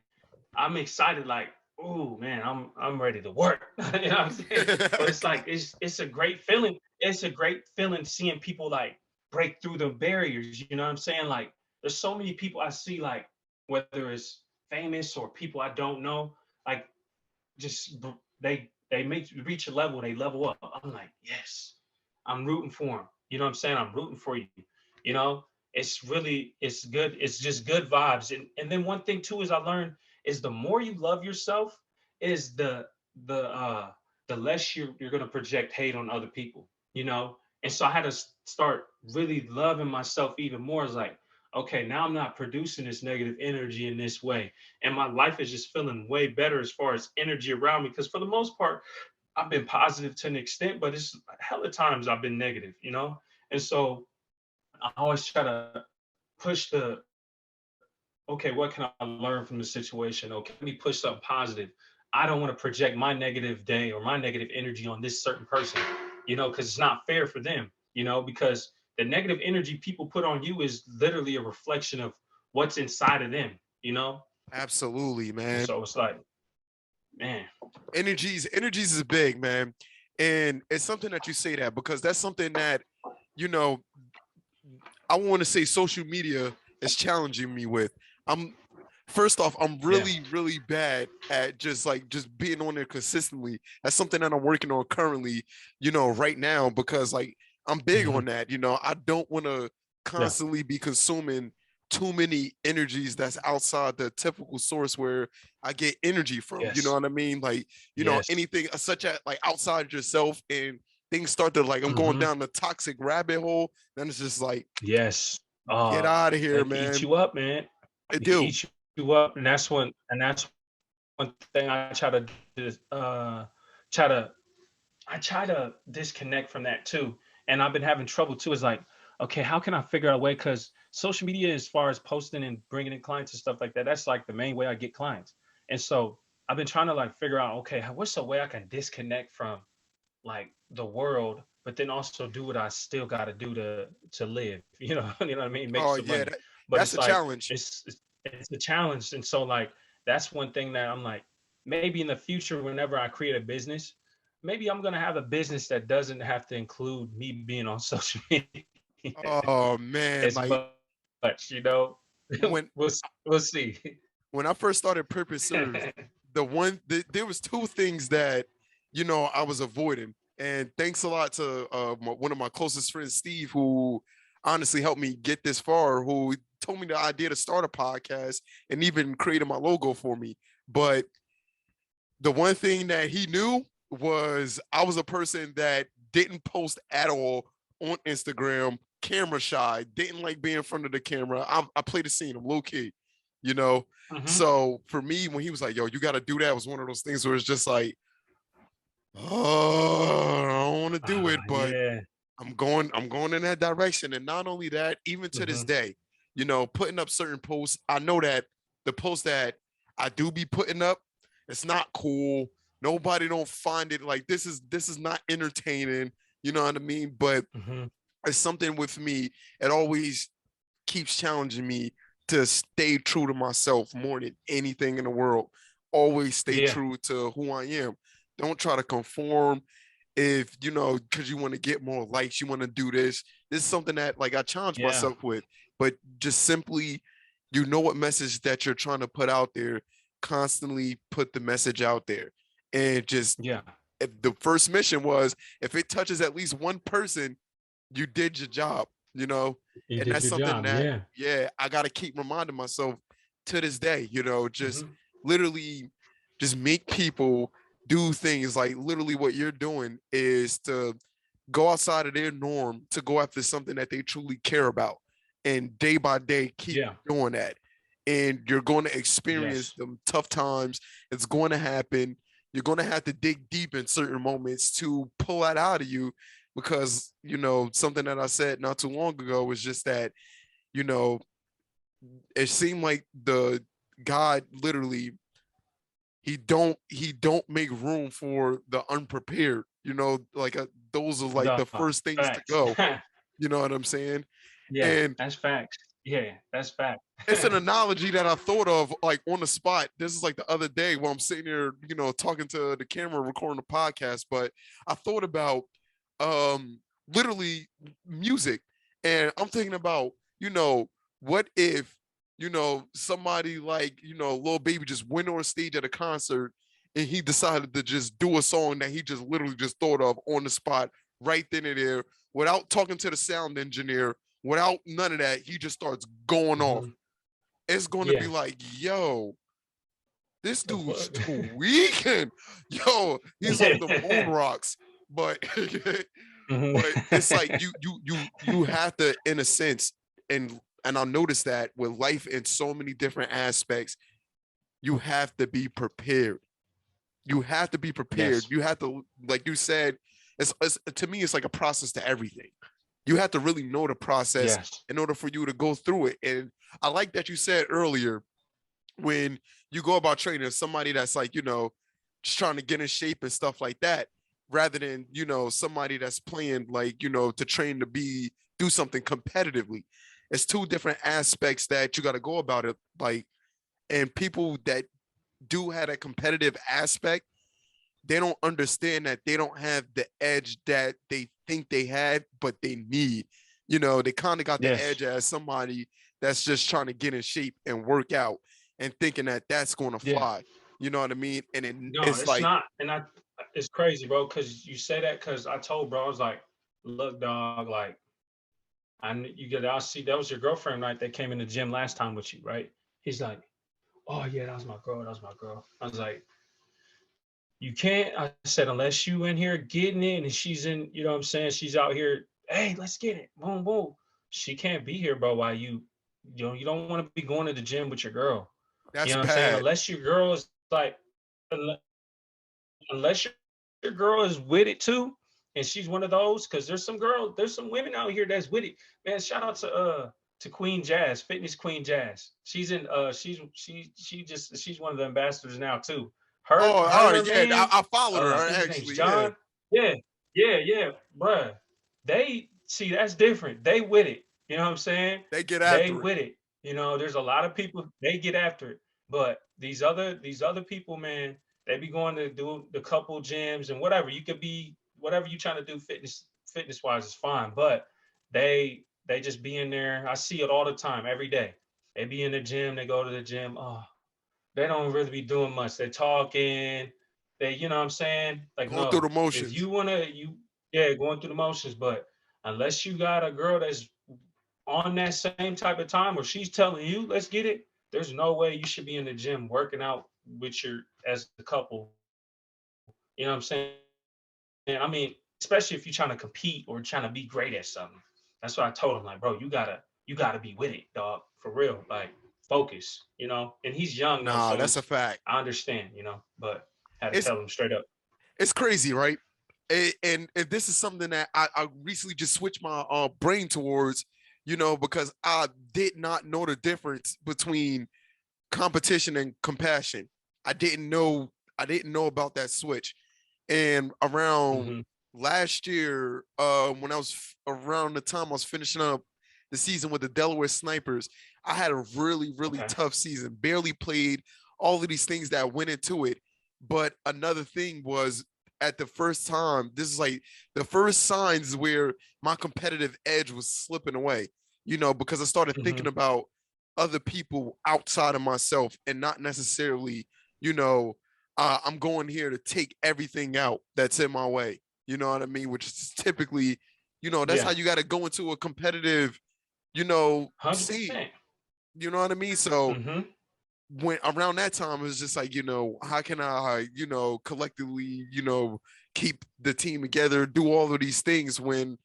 I'm excited. Like, oh man, I'm ready to work. You know what I'm saying? But it's like it's a great feeling. It's a great feeling seeing people like break through the barriers. You know what I'm saying? Like, there's so many people I see, like whether it's famous or people I don't know, like just they make reach a level, they level up. I'm like, yes, I'm rooting for them. You know what I'm saying? I'm rooting for you. You know, it's good. It's just good vibes. And then one thing too is I learned is the more you love yourself, is the less you're gonna project hate on other people. You know, and so I had to start really loving myself even more. It's like, okay, now I'm not producing this negative energy in this way, and my life is just feeling way better as far as energy around me. Because for the most part, I've been positive to an extent, but it's hella times I've been negative, you know? And so I always try to push okay, what can I learn from the situation? Okay, let me push something positive. I don't want to project my negative day or my negative energy on this certain person, you know, because it's not fair for them, you know, because the negative energy people put on you is literally a reflection of what's inside of them. you know? Absolutely, And man. so it's like, man, Energies is big, man. And it's something that you say that because that's something that, you know, I want to say social media is challenging me with. I'm first off, I'm yeah. really, really bad at just being on there consistently. That's something that I'm working on currently, right now, because like I'm big Hmm. on that. I don't want to Yeah. constantly be consuming too many energies that's outside the typical source where I get energy from. You know Yes. what I mean? Like, Yes. anything such as like outside yourself and things start to like I'm going Hmm. down the toxic rabbit hole, then it's just like, Yes. get out of here, It can eat man. you up, man. It It can do. eat you up. And that's one thing I try to do, try to I try to disconnect from that too. And I've been having trouble too. Is like, okay, how can I figure out a way? Because social media, as far as posting and bringing in clients and stuff like that, that's like the main way I get clients. And so I've been trying to like figure out, okay, what's a way I can disconnect from like the world, but then also do what I still got to do to live. You know what I mean? Make Oh some yeah, money. But that's it's a like challenge. it's a challenge, and so like that's one thing that I'm like maybe in the future whenever I create a business, maybe I'm gonna have a business that doesn't have to include me being on social media Oh man, as like much. when We'll see. when I first started Purpose Serve, there was two things that I was avoiding, and thanks a lot to one of my closest friends, Steve, who honestly helped me get this far. Who told me the idea to start a podcast and even created my logo for me. But the one thing that he knew was I was a person that didn't post at all on Instagram, camera shy, didn't like being in front of the camera. I played the scene, I'm low key, you know. Hmm. So for me, when he was like, "Yo, you got to do that," it was one of those things where it's just like, "Oh, I don't want to do it," but Yeah. I'm going in that direction. And not only that, even to this Hmm. day, putting up certain posts, I know that the posts that I do be putting up, it's not cool. Nobody don't find it like this is not entertaining. You know what I mean? But Hmm. it's something with me. It always keeps challenging me to stay true to myself more than anything in the world. Always stay Yeah. true to who I am. Don't try to conform if because you want to get more likes, you want to do this. This is something that like I challenge Yeah. myself with, but just simply, what message that you're trying to put out there, constantly put the message out there. And just Yeah. if the first mission was if it touches at least one person, you did your job, you know? You And did that's your something job. that, Yeah. yeah, I got to keep reminding myself to this day, just Hmm. literally just make people do things like literally what you're doing is to go outside of their norm to go after something that they truly care about. And day by day, keep Yeah. doing that. And you're going to experience Yes. them tough times. It's going to happen. You're going to have to dig deep in certain moments to pull that out of you because, something that I said not too long ago was just that, you know, it seemed like the God literally he don't make room for the unprepared, like those are like The the first things to facts. go. You know what I'm saying? Yeah, And that's facts. Yeah, that's fact. it's an analogy that I thought of like on the spot. This is like the other day while I'm sitting here, talking to the camera, recording the podcast. But I thought about literally music. And I'm thinking about, what if, somebody like, Lil Baby just went on stage at a concert and he decided to just do a song that he just literally just thought of on the spot, right then and there, without talking to the sound engineer, without none of that. He just starts going off. Mhm. It's going to be Yeah. like, yo, this The dude's fuck? tweaking. Yo, he's off the moon rocks. But Mhm. but it's like you have to, in a sense, and I noticed that with life in so many different aspects, you have to be prepared. You have to be prepared. Yes. You have to, like you said, it's to me, it's like a process to everything. You have to really know the process Yes. in order for you to go through it. And I like that you said earlier when you go about training somebody that's like, just trying to get in shape and stuff like that, rather than, somebody that's playing like, to train to do something competitively. It's two different aspects that you got to go about it. Like And people that do have a competitive aspect, they don't understand that they don't have the edge that they think they had, but they need. You know, they kind of got the Yes. edge as somebody that's just trying to get in shape and work out and thinking that that's going to Yeah. fly. You know what I mean? And No, it's it's like, not. And it's crazy, bro, because you say that because I told bro, I was like, look, dog, like, I see that was your girlfriend, right? That came in the gym last time with you, right? He's like, oh, yeah, that was my girl. That was my girl. I was like, you can't. I said, unless you in here getting it and she's in, you know what I'm saying? She's out here, hey, let's get it. Boom, boom. She can't be here, bro, while you don't want to be going to the gym with your girl. You that's know what I'm saying? bad. Unless your girl is like, unless your girl is with it too, and she's one of those, because there's some women out here that's with it. Man, shout out to Queen Jazz, Fitness Queen Jazz. She's in she's one of the ambassadors now too. Her Oh, her all and her right. Yeah, man, I followed her I think his name's actually. Yeah, John. Yeah, yeah, bruh. They see that's different. They with it. You know what I'm saying? they get They after it. with it. You know, there's a lot of people they get after it. But these other people, man, they be going to do the couple gyms and whatever. You could be whatever you trying to do fitness wise is fine. But they just be in there. I see it all the time, every day. They be in the gym, they go to the gym. Oh, they don't really be doing much. They're talking. They, you know what I'm saying? Like, Going through the no. If motions. you wanna yeah, going through the motions, but unless you got a girl that's on that same type of time where she's telling you, let's get it, there's no way you should be in the gym working out with your as a couple. You know what I'm saying? I mean, especially if you're trying to compete or trying to be great at something. That's what I told him. Like, bro, you gotta be with it, dog. For real. Like, focus, And he's young though, so Nah, I that's a fact. understand, but had to tell him It's straight up. it's crazy, right? And this is something that I recently just switched my brain towards, you know, because I did not know the difference between competition and compassion. I didn't know I didn't know about that switch. And around Hmm. last year, when around the time I was finishing up the season with the Delaware Snipers, I had a really Okay. tough season. Barely played all of these things that went into it. But another thing was at the first time, this is like the first signs where my competitive edge was slipping away, you know, because I started Hmm. thinking about other people outside of myself and not necessarily, you know, I'm going here to take everything out that's in my way. You know what I mean? Which is typically, you know, that's how Yeah. you got to go into a competitive, you know, scene. 100%. You know what I mean? So Hmm. when around that time, it was just like, you know, how can I, you know, collectively, you know, keep the team together, do all of these things when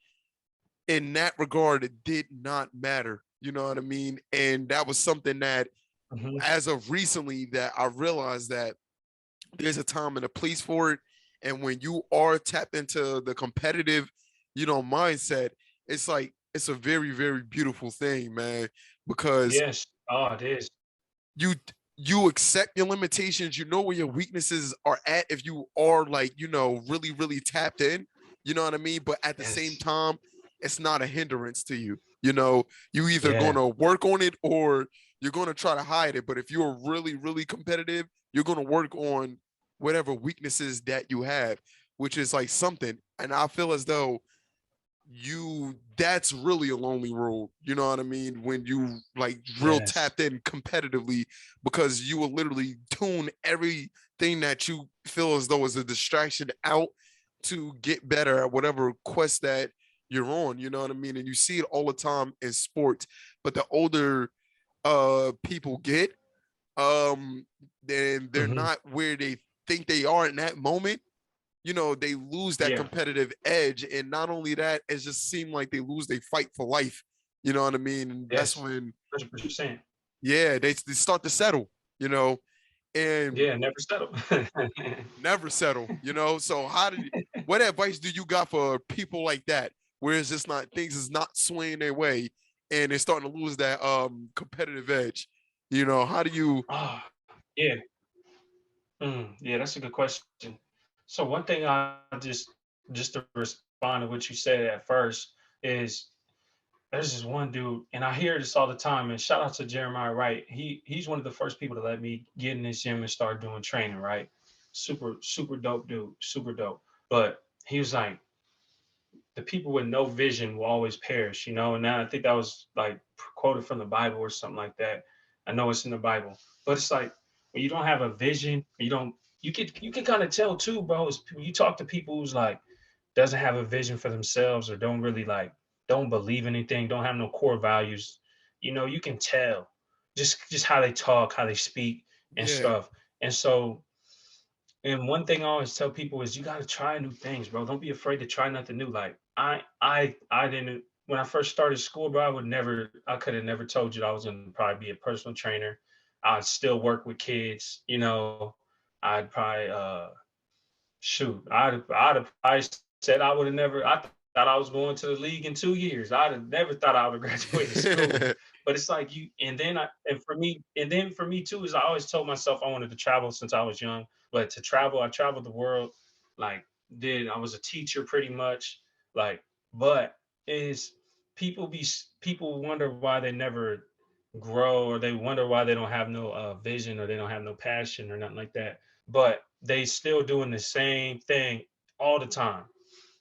in that regard, it did not matter. You know what I mean? And that was something that Hmm. as of recently that I realized that there's a time and a place for it. And when you are tapped into the competitive, you know, mindset, it's like it's a very beautiful thing, man, because Yes. Oh, it is. you you accept your limitations, you know where your weaknesses are at if you are like, you know, really tapped in, you know what I mean? But at the same Yes. time, it's not a hindrance to you. You know, you either going Yeah. to work on it or you're going to try to hide it. But if you're really competitive, you're going to work on whatever weaknesses that you have, which is like something. And I feel as though you that's really a lonely road, you know what I mean, when you like real Yes. tapped in competitively, because you will literally tune everything that you feel as though is a distraction out to get better at whatever quest that you're on, you know what I mean? And you see it all the time in sports. But the older people get, then they're Hmm. not where they think they are in that moment, you know, they lose that Yeah. competitive edge. And not only that, it just seemed like they lose their fight for life. You know what I mean? And that's Yes. when, 100%. yeah, they start to settle, you know, and Yeah. Never settle. never settle, you know. So what advice do you got for people like that, where it's just not, things is not swaying their way and they're starting to lose that competitive edge? You know, how do you, Oh, yeah. Yeah, that's a good question. So one thing I just to respond to what you said at first is there's this one dude, and I hear this all the time. And shout out to Jeremiah Wright. He's one of the first people to let me get in this gym and start doing training. Right, super dope dude, super dope. But he was like, the people with no vision will always perish. And I think that was like quoted from the Bible or something like that. I know it's in the Bible, but it's like when you don't have a vision, you can kind of tell too, bro. When you talk to people who's like doesn't have a vision for themselves or don't really like don't believe anything, don't have no core values, you can tell just how they talk, how they speak and Yeah. stuff. And so, and one thing I always tell people is you got to try new things, bro. Don't be afraid to try nothing new. Like I didn't when I first started school, bro. I could have never told you that I was gonna probably be a personal trainer. I'd still work with kids, I'd probably shoot, I'd have probably said I would have never. I thought I was going to the league in 2 years. I'd have never thought I would have graduated school. But it's like you, and then for me too, is I always told myself I wanted to travel since I was young. But to travel, I traveled the world. Like, I was a teacher pretty much. Like, but is people wonder why they never grow, or they wonder why they don't have no vision, or they don't have no passion or nothing like that. But they still doing the same thing all the time.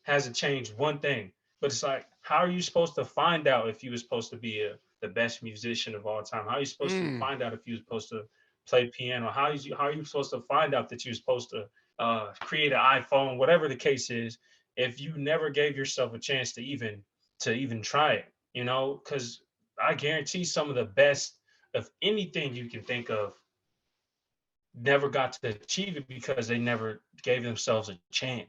Hasn't changed one thing. But it's like, how are you supposed to find out if you were supposed to be the best musician of all time? How are you supposed to Mm. find out if you were supposed to play piano? How are you supposed to find out that you're supposed to create an iPhone, whatever the case is, if you never gave yourself a chance to even try it? Because I guarantee some of the best of anything you can think of never got to achieve it because they never gave themselves a chance.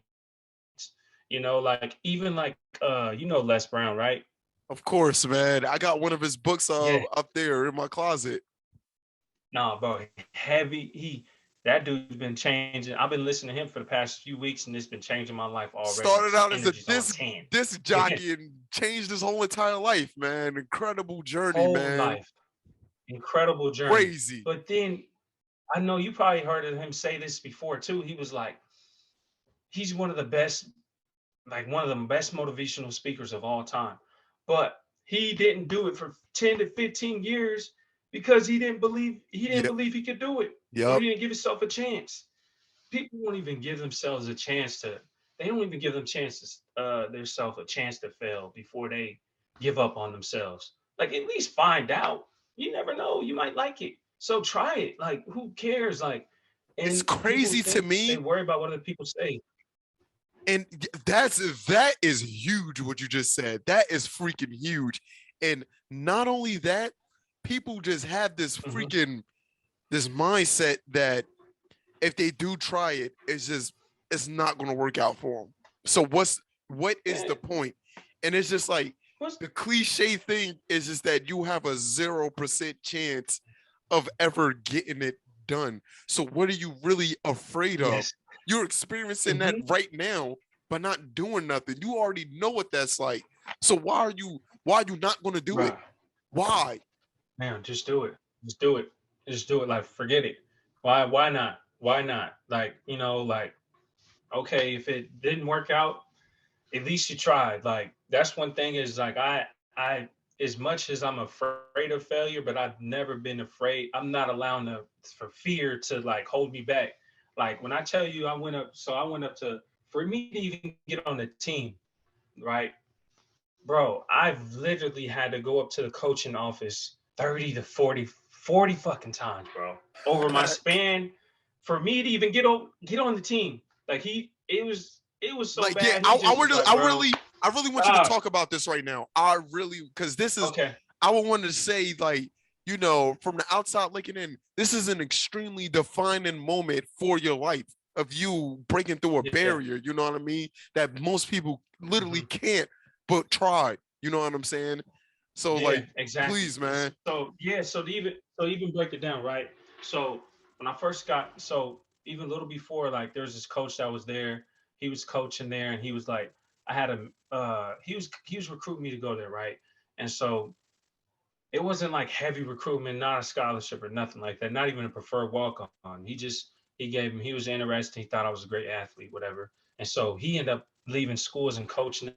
Like even like Les Brown, right? Of course, man. I got one of his books Yeah. up there in my closet. Nah, bro, heavy. That dude's been changing. I've been listening to him for the past few weeks, and it's been changing my life already. Started out as a Energy's on 10. disc jockey and changed his whole entire life, man. Incredible journey, Whole man. life. Incredible journey. Crazy. But then I know you probably heard of him say this before too. He was like, he's one of the best motivational speakers of all time. But he didn't do it for 10 to 15 years because Yep. he could do it, or Yep. he didn't give himself a chance. People won't even give themselves a chance to they don't even give them chances themselves a chance to fail before they give up on themselves. Like, at least find out. You never know, you might like it. So try it. Like, who cares? Like, It's and people crazy to think they me. worry about what other people say. And that is huge what you just said. That is freaking huge. And not only that, people just have this Mhm. freaking this mindset that if they do try it, it's not going to work out for them. So what is the Man, point? And it's just like what's the cliche thing is just that you have a 0% chance of ever getting it done. So what are you really afraid of? yes. You're experiencing that Hmm. right now, but not doing nothing. You already know what that's like. So why are you not going to do it? Right. Why? Man, just do it. Just do it. Just do it. Like, forget it. Why not? Why not? Like, like, okay, if it didn't work out, at least you tried. Like, that's one thing is like I as much as I'm afraid of failure, but I've never been afraid. I'm not allowing for fear to like hold me back. Like, when I tell you I went up to for me to even get on the team, right? Bro, I've literally had to go up to the coaching office 30 to 40 fucking times, bro. Over my span for me to even get on the team. Like, it was so Like, yeah, bad. He just was like, bro, I really want you to ah, talk about this right now. I really, because this is, okay. I would want to say, like, from the outside looking in, this is an extremely defining moment for your life of you breaking through a Yeah. barrier. You know what I mean? That most people literally Hmm. can't, but try. You know what I'm saying? So, Yeah, like, exactly. please, man. So yeah, so to even break it down, right? So when I first got even a little before, like, there was this coach that was there. He was coaching there, and he was like, I had him. He was recruiting me to go there, right? And so it wasn't like heavy recruitment, not a scholarship or nothing like that, not even a preferred walk on. He was interested. He thought I was a great athlete, whatever. And so he ended up leaving schools and coaching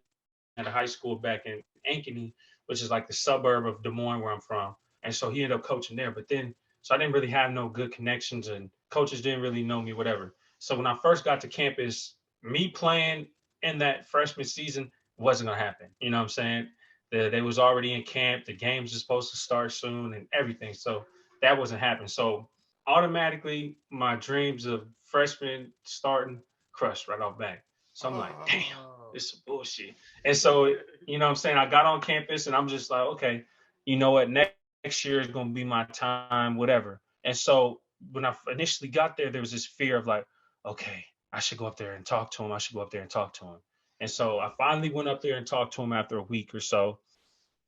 at a high school back in Ankeny, which is which is like the suburb of Des Moines where I'm from. And so he ended up coaching there. But then, so I didn't really have no good connections and coaches didn't really know me, whatever. So when I first got to campus, me playing in that freshman season wasn't gonna happen. You know what I'm saying? They was already in camp. The games are supposed to start soon and everything. So that wasn't happening. So automatically, my dreams of freshman starting crushed right off back. So I'm like, damn, Oh. this is bullshit. And so, you know what I'm saying? I got on campus and I'm just like, okay, you know what? Next year is going to be my time, whatever. And so when I initially got there was this fear of like, okay, I should go up there and talk to him. I should go up there and talk to him. And so I finally went up there and talked to him after a week or so.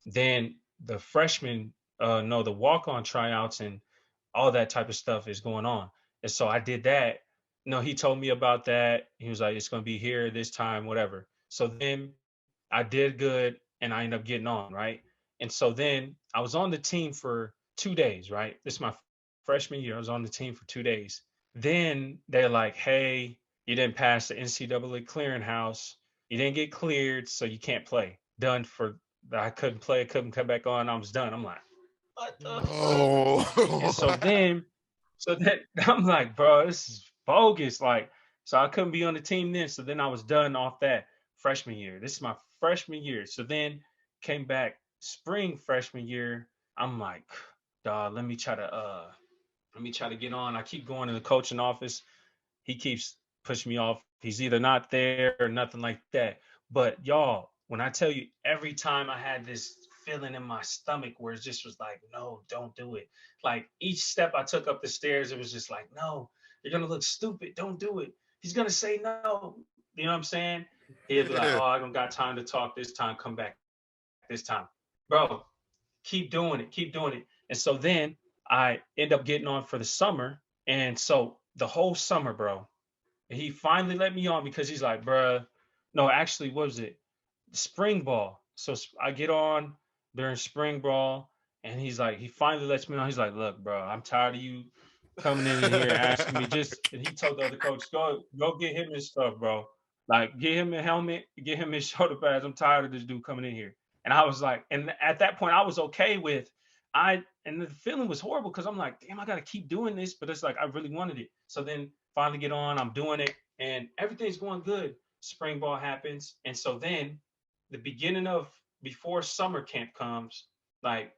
Then the freshmen, no, the walk-on tryouts and all that type of stuff is going on. And so I did that. No, he told me about that. He was like, it's going to be here this time, whatever. So then I did good and I ended up getting on, right? And so then I was on the team for 2 days, right? This is my freshman year. I was on the team for 2 days. Then they're like, hey, you didn't pass the NCAA clearinghouse. You didn't get cleared, so you can't play. Done for, I couldn't play, I couldn't come back on. I was done. I'm like, what the fuck? And No. so then I'm like, bro, this is bogus. Like, so I couldn't be on the team then. So then I was done off that freshman year. This is my freshman year. So then came back spring freshman year. I'm like, dog, let me try to get on. I keep going to the coaching office. He keeps pushing me off. He's either not there or nothing like that. But y'all, when I tell you, every time I had this feeling in my stomach where it just was like, no, don't do it. Like each step I took up the stairs, it was just like, no, you're gonna look stupid. Don't do it. He's gonna say no. You know what I'm saying? He'd be like, oh, I don't got time to talk this time. Come back this time, bro. Keep doing it. Keep doing it. And so then I end up getting on for the summer. And so the whole summer, bro, he finally let me on because he's like, bruh, no, actually, what was it? Spring ball. So I get on during spring ball, and he's like, he finally lets me on. He's like, look, bro, I'm tired of you coming in here asking me. Just and he told the other coach, go get him his stuff, bro. Like, get him a helmet, get him his shoulder pads. I'm tired of this dude coming in here. And I was like, and at that point, I was okay with and the feeling was horrible because I'm like, damn, I gotta keep doing this, but it's like I really wanted it. So then finally get on, I'm doing it, and everything's going good. Spring ball happens, and so then the beginning of before summer camp comes, like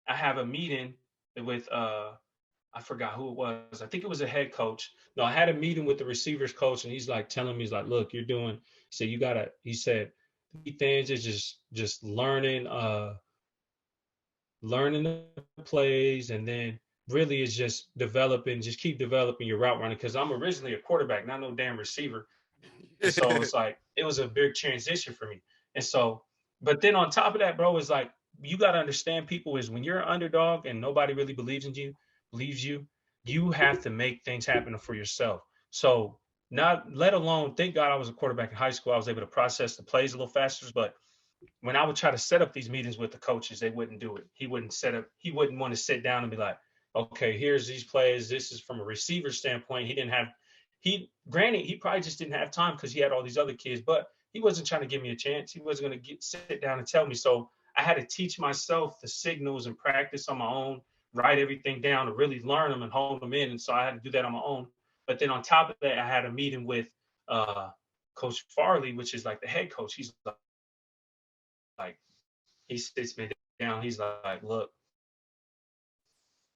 I have a meeting with I forgot who it was. I think it was a head coach. No, I had a meeting with the receivers coach, and he's like telling me, he's like, look, you're doing. He said you gotta. He said the things is just learning the plays, and then really is just developing. Just keep developing your route running because I'm originally a quarterback, not no damn receiver. And so it's like it was a big transition for me. And so, but then on top of that, bro, is like you got to understand people is when you're an underdog and nobody really believes you, you have to make things happen for yourself. So not let alone, thank God I was a quarterback in high school. I was able to process the plays a little faster. But when I would try to set up these meetings with the coaches, they wouldn't do it. He wouldn't want to sit down and be like, okay, here's these plays. This is from a receiver standpoint. Granted, he probably just didn't have time because he had all these other kids, but he wasn't trying to give me a chance. He wasn't going to sit down and tell me. So I had to teach myself the signals and practice on my own, write everything down to really learn them and hold them in. And so I had to do that on my own. But then on top of that, I had a meeting with Coach Farley, which is like the head coach. He's like, he sits me down. He's like, look,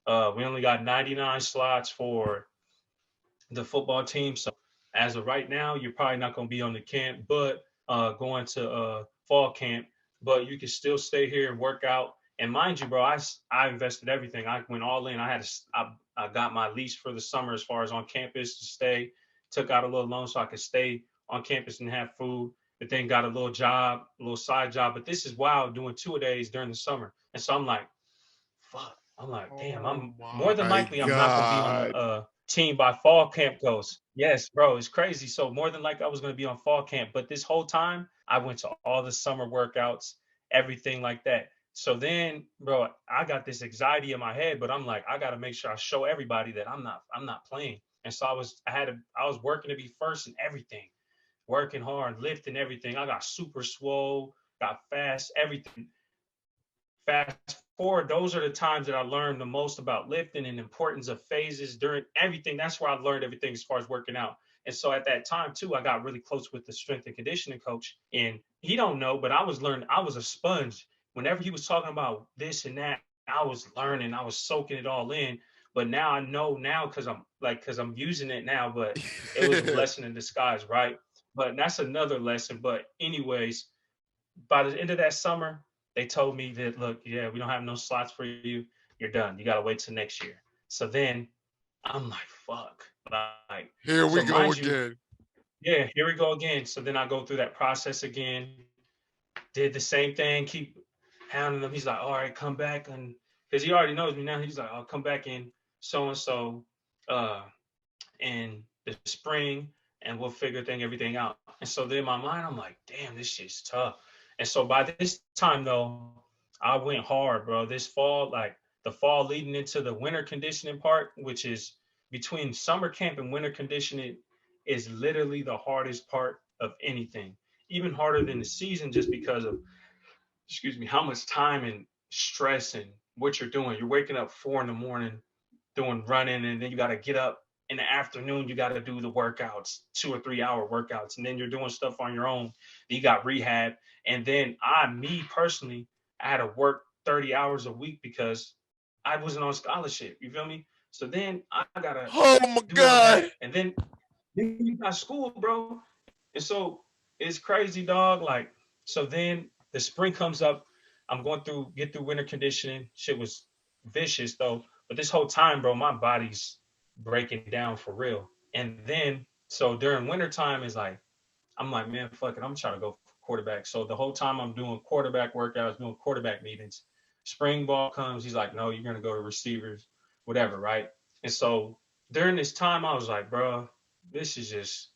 we only got 99 slots for the football team. So as of right now, you're probably not going to be on the camp, but going to fall camp, but you can still stay here and work out. And mind you, bro, I invested everything. I went all in. I got my lease for the summer as far as on campus to stay. Took out a little loan so I could stay on campus and have food. But then got a little job, a little side job. But this is wild doing 2-a-days during the summer. And so I'm like, fuck. I'm like, damn, Oh I'm more than my likely I'm not gonna be on the God. team by fall camp goes. Yes, bro, it's crazy. So more than likely I was gonna be on fall camp, but this whole time I went to all the summer workouts, everything like that. So then, bro, I got this anxiety in my head, but I'm like, I gotta make sure I show everybody that I'm not playing. And so I was working to be first in everything, working hard, lifting everything. I got super swole, got fast, everything. fast forward, those are the times that I learned the most about lifting and the importance of phases during everything. That's where I learned everything as far as working out. And so at that time too, I got really close with the strength and conditioning coach. And he don't know, but I was learning. I was a sponge. Whenever he was talking about this and that, I was learning. I was soaking it all in. But now I know now because I'm using it now. But it was a blessing in disguise, right? But that's another lesson. But anyways, by the end of that summer, they told me that, look, yeah, we don't have no slots for you. You're done. You got to wait till next year. So then I'm like, fuck. Like, Here we so go mind you, again. yeah, here we go again. So then I go through that process again, did the same thing, keep hounding him. He's like, all right, come back. And because he already knows me now, he's like, I'll come back in so and so in the spring and we'll figure everything out. And so then in my mind, I'm like, damn, this shit's tough. And so by this time though, I went hard, bro. This fall, like the fall leading into the winter conditioning part, which is between summer camp and winter conditioning, is literally the hardest part of anything. Even harder than the season, just because of, excuse me, how much time and stress and what you're doing. You're waking up 4 in the morning doing running, and then you got to get up in the afternoon. You got to do the workouts, 2 or 3 hour workouts, and then you're doing stuff on your own. You got rehab, and then me personally, I had to work 30 hours a week because I wasn't on scholarship. You feel me? So then I gotta Oh my do all God. that, and then you got school, bro. And so it's crazy, dog. Like, so then the spring comes up. I'm get through winter conditioning. Shit was vicious though. But this whole time, bro, my body's breaking down for real. And then, so during wintertime is like, I'm like, man, fuck it. I'm trying to go quarterback. So the whole time I'm doing quarterback workouts, doing quarterback meetings. Spring ball comes. He's like, no, you're going to go to receivers, whatever. Right. And so during this time, I was like, bro, this is just,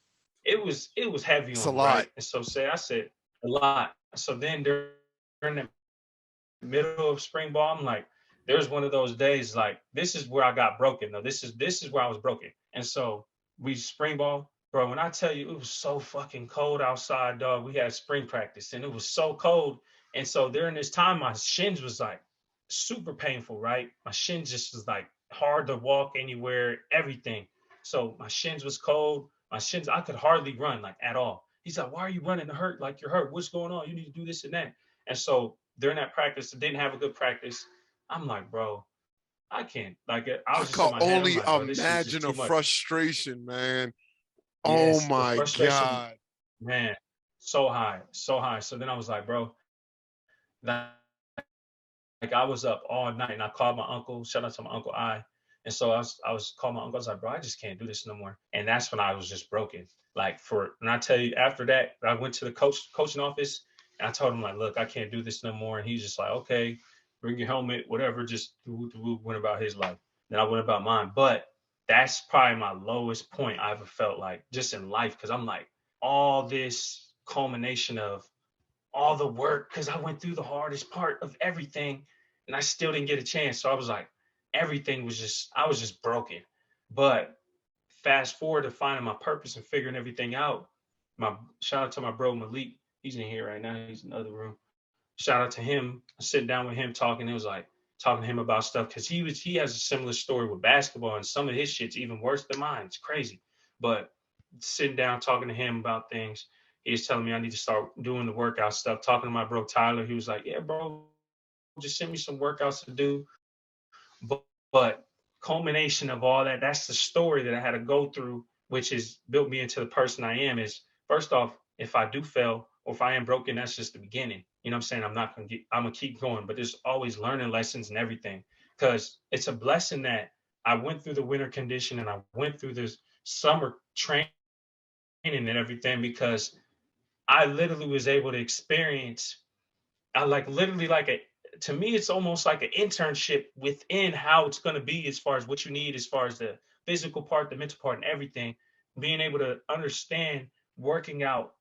it was heavy It's a on me. lot. Right. And so I said a lot. So then during the middle of spring ball, I'm like, there's one of those days like this is where I got broken. No, this is where I was broken. And so we spring ball, bro. When I tell you it was so fucking cold outside, dog. We had spring practice and it was so cold. And so during this time, my shins was like super painful, right? My shins just was like hard to walk anywhere, everything. So my shins was cold. My shins, I could hardly run like at all. He's like, why are you running to hurt? Like you're hurt. What's going on? You need to do this and that. And so during that practice, I didn't have a good practice. I'm like, bro, I can't. Like, I I was just in can my head. I'm only like, bro, this shit's just imagine the too much. frustration, man. Oh Yes, the my frustration, God. man, so high, so high. So then I was like, bro, like I was up all night and I called my uncle. Shout out to my uncle I. And so I was calling my uncle. I was like, bro, I just can't do this no more. And that's when I was just broken. Like and I tell you, after that, I went to the coaching office and I told him like, look, I can't do this no more. And he's just like, okay, bring your helmet, whatever. Just went about his life. Then I went about mine. But that's probably my lowest point I ever felt like just in life. Cause I'm like all this culmination of all the work because I went through the hardest part of everything and I still didn't get a chance. So I was like, I was just broken. But fast forward to finding my purpose and figuring everything out. My shout out to my bro Malik. He's in here right now. He's in the other room. Shout out to him. Sitting down with him talking. It was like talking to him about stuff because he has a similar story with basketball and some of his shit's even worse than mine. It's crazy. But sitting down talking to him about things, he was telling me I need to start doing the workout stuff. Talking to my bro Tyler, he was like, yeah, bro, just send me some workouts to do. But culmination of all that, that's the story that I had to go through, which has built me into the person I am. Is first off, if I do fail or if I am broken, that's just the beginning. You know what I'm saying? I'm gonna keep going, but there's always learning lessons and everything. Cause it's a blessing that I went through the winter condition and I went through this summer training and everything because I literally was able to experience I like literally like a to me it's almost like an internship within how it's going to be as far as what you need as far as the physical part, the mental part and everything, being able to understand working out,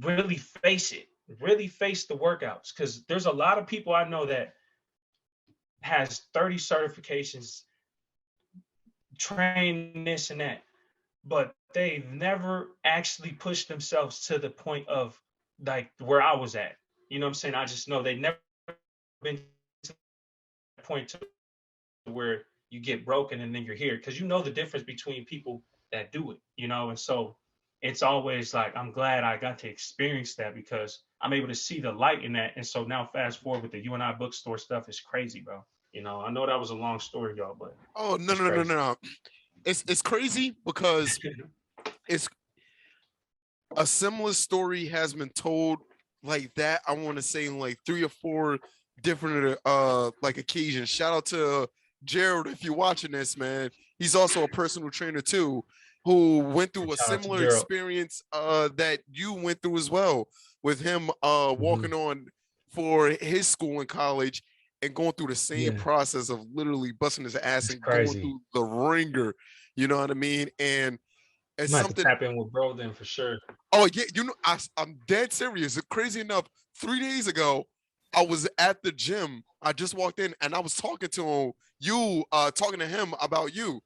really face it, really face the workouts cuz there's a lot of people I know that has 30 certifications, train this and that, but they've never actually pushed themselves to the point of like where I was at. You know what I'm saying? I just know they never been point to where you get broken and then you're here because you know the difference between people that do it, and so it's always like I'm glad I got to experience that because I'm able to see the light in that. And so now fast forward with the you and I bookstore stuff is crazy, bro. I know that was a long story, y'all, but Oh, no, it's no, no, no, crazy. no. It's crazy because it's a similar story has been told like that. I want to say in like 3 or 4 different like occasions. Shout out to Gerald if you're watching this, man. He's also a personal trainer too, who went through a Shout out to similar Gerald. experience that you went through as well, with him Hmm. walking on for his school and college and going through the same Yeah, process of literally busting his ass it's and going crazy. through the ringer. You know what I mean? And it's I'm gonna have to something. tap in with bro then for sure. Oh yeah, I'm dead serious. Crazy enough, 3 days ago, I was at the gym. I just walked in and I was talking to talking to him about you.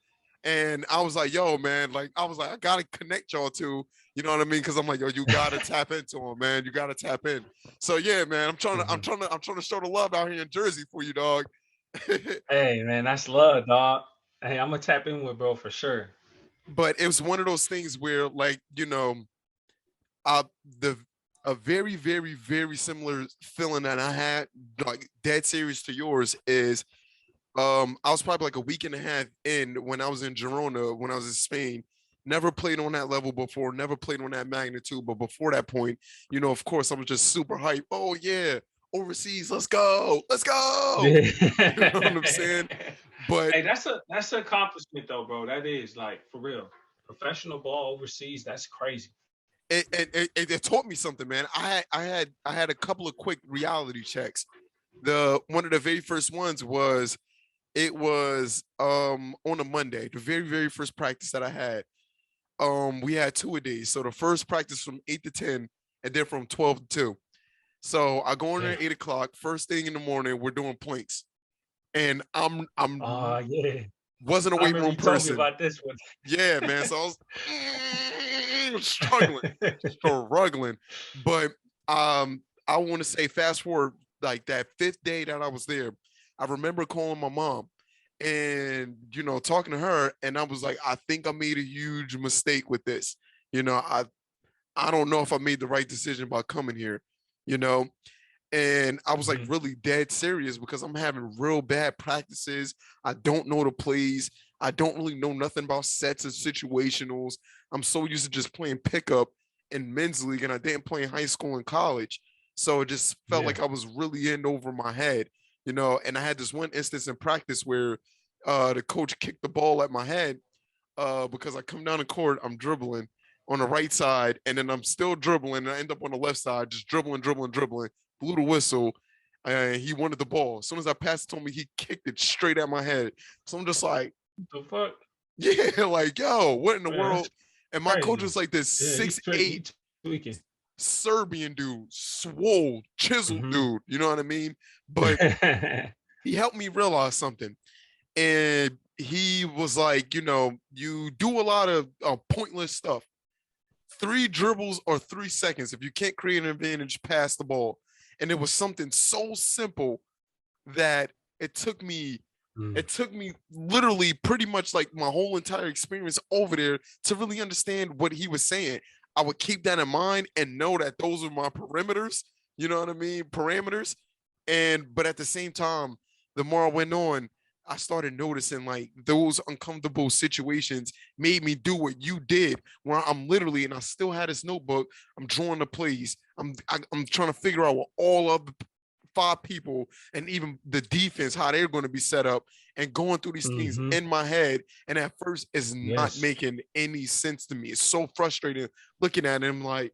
And I was like, yo, man, like I was like, I gotta connect y'all to, you know what I mean? Cause I'm like, yo, you gotta tap into him, man. You gotta tap in. So yeah, man, Hmm. I'm trying to show the love out here in Jersey for you, dog. Hey man, that's love, dog. Hey, I'm gonna tap in with bro for sure. But it was one of those things where, like, uh the a very, very, very similar feeling that I had, like dead serious to yours, is I was probably like a week and a half in when I was in Girona, when I was in Spain. Never played on that level before, never played on that magnitude. But before that point, of course, I was just super hyped. Oh yeah, overseas, let's go, let's go. Yeah. You know what I'm saying? But Hey, that's an accomplishment though, bro. That is like for real. Professional ball overseas, that's crazy. it taught me something, man. I had a couple of quick reality checks. The one of the very first ones was, it was on a Monday, the very, very first practice that I had. We had 2 a days. So the first practice from 8 to 10, and then from 12 to 2. So I go in there Yeah. at 8 o'clock. First thing in the morning, we're doing planks. And I'm Yeah. wasn't a I weight remember room you told me person. about this one. Yeah, man. So I was struggling, struggling. But I want to say, fast forward, like that 5th day that I was there, I remember calling my mom and talking to her, and I was like, I think I made a huge mistake with this. I don't know if I made the right decision by coming here, you know. And I was like Mhm. really dead serious because I'm having real bad practices. I don't know the plays. I don't really know nothing about sets and situationals. I'm so used to just playing pickup in men's league, and I didn't play in high school and college. So it just felt Yeah. like I was really in over my head, And I had this one instance in practice where the coach kicked the ball at my head because I come down the court, I'm dribbling on the right side, and then I'm still dribbling, and I end up on the left side, just dribbling, dribbling, dribbling. Blew the whistle, and he wanted the ball. As soon as I passed it to him, he kicked it straight at my head. So I'm just like, The fuck? yeah, like, yo, what in the Man, that's world? And my coach crazy. was like this Yeah, he six trick he eight tweaking. Serbian dude, swole, chiseled Hmm. dude. You know what I mean? But he helped me realize something. And he was like, you do a lot of pointless stuff. 3 dribbles or 3 seconds. If you can't create an advantage, pass the ball. And it was something so simple that it took me Mm. it took me literally pretty much like my whole entire experience over there to really understand what he was saying. I would keep that in mind and know that those are my perimeters, you know what I mean? Parameters. But at the same time, the more I went on, I started noticing like those uncomfortable situations made me do what you did, where I'm literally, and I still had this notebook, I'm drawing the plays. I'm trying to figure out what all of the 5 people and even the defense, how they're going to be set up, and going through these things Hmm. in my head. And at first, it's not Yes. making any sense to me. It's so frustrating looking at him like,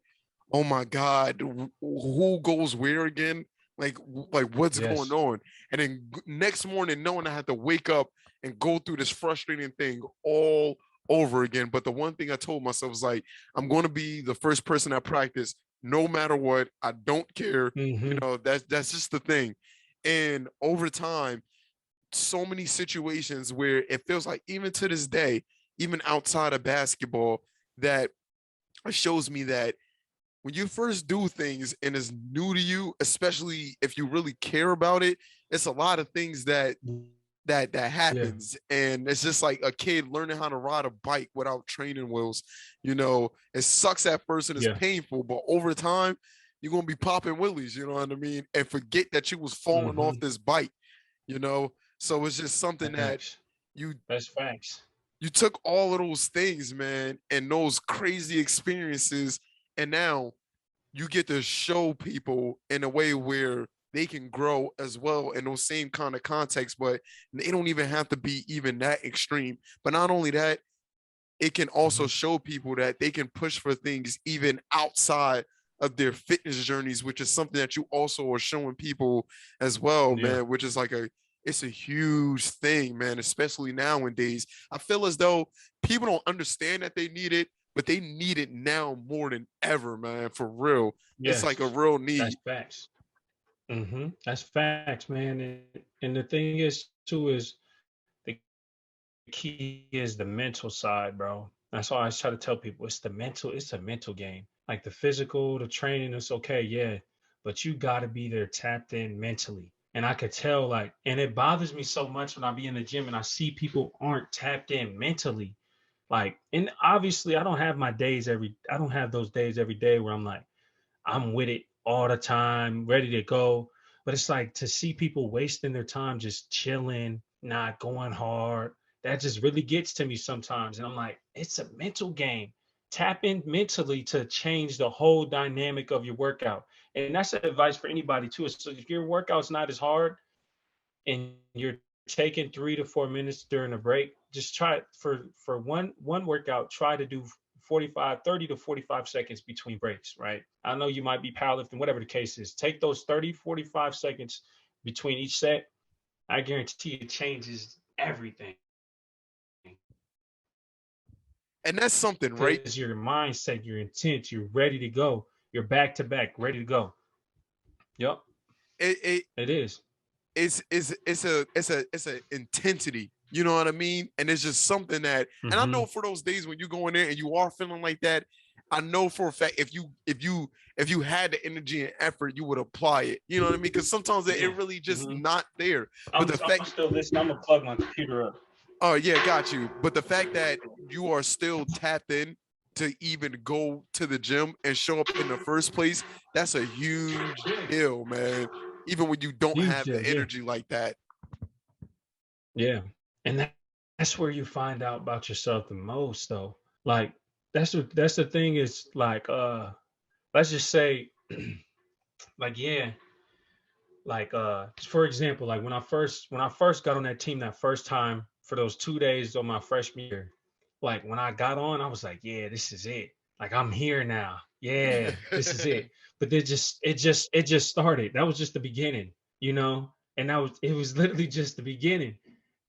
oh my God, who goes where again? Like what's going Yes. on? And then next morning, knowing I had to wake up and go through this frustrating thing all over again. But the one thing I told myself was like, I'm going to be the first person at practice, no matter what. I don't care. Hmm. That's just the thing. And over time, so many situations where it feels like, even to this day, even outside of basketball, that it shows me that when you first do things and it's new to you, especially if you really care about it, it's a lot of things that Yeah. happens, and it's just like a kid learning how to ride a bike without training wheels. It sucks at first and it's Yeah. painful, but over time you're gonna be popping willies, you know what I mean, and forget that you was falling off Mm-hmm. this bike. So it's just something that Facts. you That's facts. you took all of those things, man, and those crazy experiences, and now you get to show people in a way where they can grow as well in those same kind of contexts, but they don't even have to be even that extreme. But not only that, it can also Mm-hmm. show people that they can push for things even outside of their fitness journeys, which is something that you also are showing people as well, Yeah. man, which is like it's a huge thing, man, especially nowadays. I feel as though people don't understand that they need it, but they need it now more than ever, man, for real. It's like a Yes. real That's need. facts. Mm-hmm. That's facts, man. And the thing is too is the key is the mental side, bro. That's why I always try to tell people it's a mental game. Like the physical, the training, it's okay, yeah. But you gotta be there tapped in mentally. And I could tell, like, and it bothers me so much when I be in the gym and I see people aren't tapped in mentally. Like, and obviously I don't have those days every day where I'm like, I'm with it all the time, ready to go. But it's like to see people wasting their time just chilling, not going hard. That just really gets to me sometimes. And I'm like, it's a mental game. Tap in mentally to change the whole dynamic of your workout. And that's advice for anybody too. So if your workout's not as hard and you're taking 3 to 4 minutes during a break, just try it for one workout. Try to do 30 to 45 seconds between breaks, right? I know you might be powerlifting, whatever the case is. Take those 30, 45 seconds between each set. I guarantee it changes everything And that's something, right? because your mindset, your intent, you're ready to go. You're back to back, ready to go. Yep, It, it it is. it's a intensity, you know what I mean, and it's just something that, and I Mm-hmm. know for those days when you go in there and you are feeling like that, I know for a fact if you had the energy and effort, you would apply it, you know what I mean, because sometimes it Yeah. really just Mm-hmm. not there. But the I'm fact, still listening. I'm gonna plug my computer up. oh yeah, got you, but the fact that you are still tapped in to even go to the gym and show up in the first place, that's a huge deal, man, even when you don't Huge have deal. the Yeah. energy like that. Yeah. And that's where you find out about yourself the most though. Like that's the thing is like let's just say like yeah, like for example, like when I first got on that team that first time for those 2 days on my freshman year, like when I got on, I was like, yeah, this is it. Like I'm here now. Yeah, this is it. But it just started. That was just the beginning, you know? And that was it was literally just the beginning.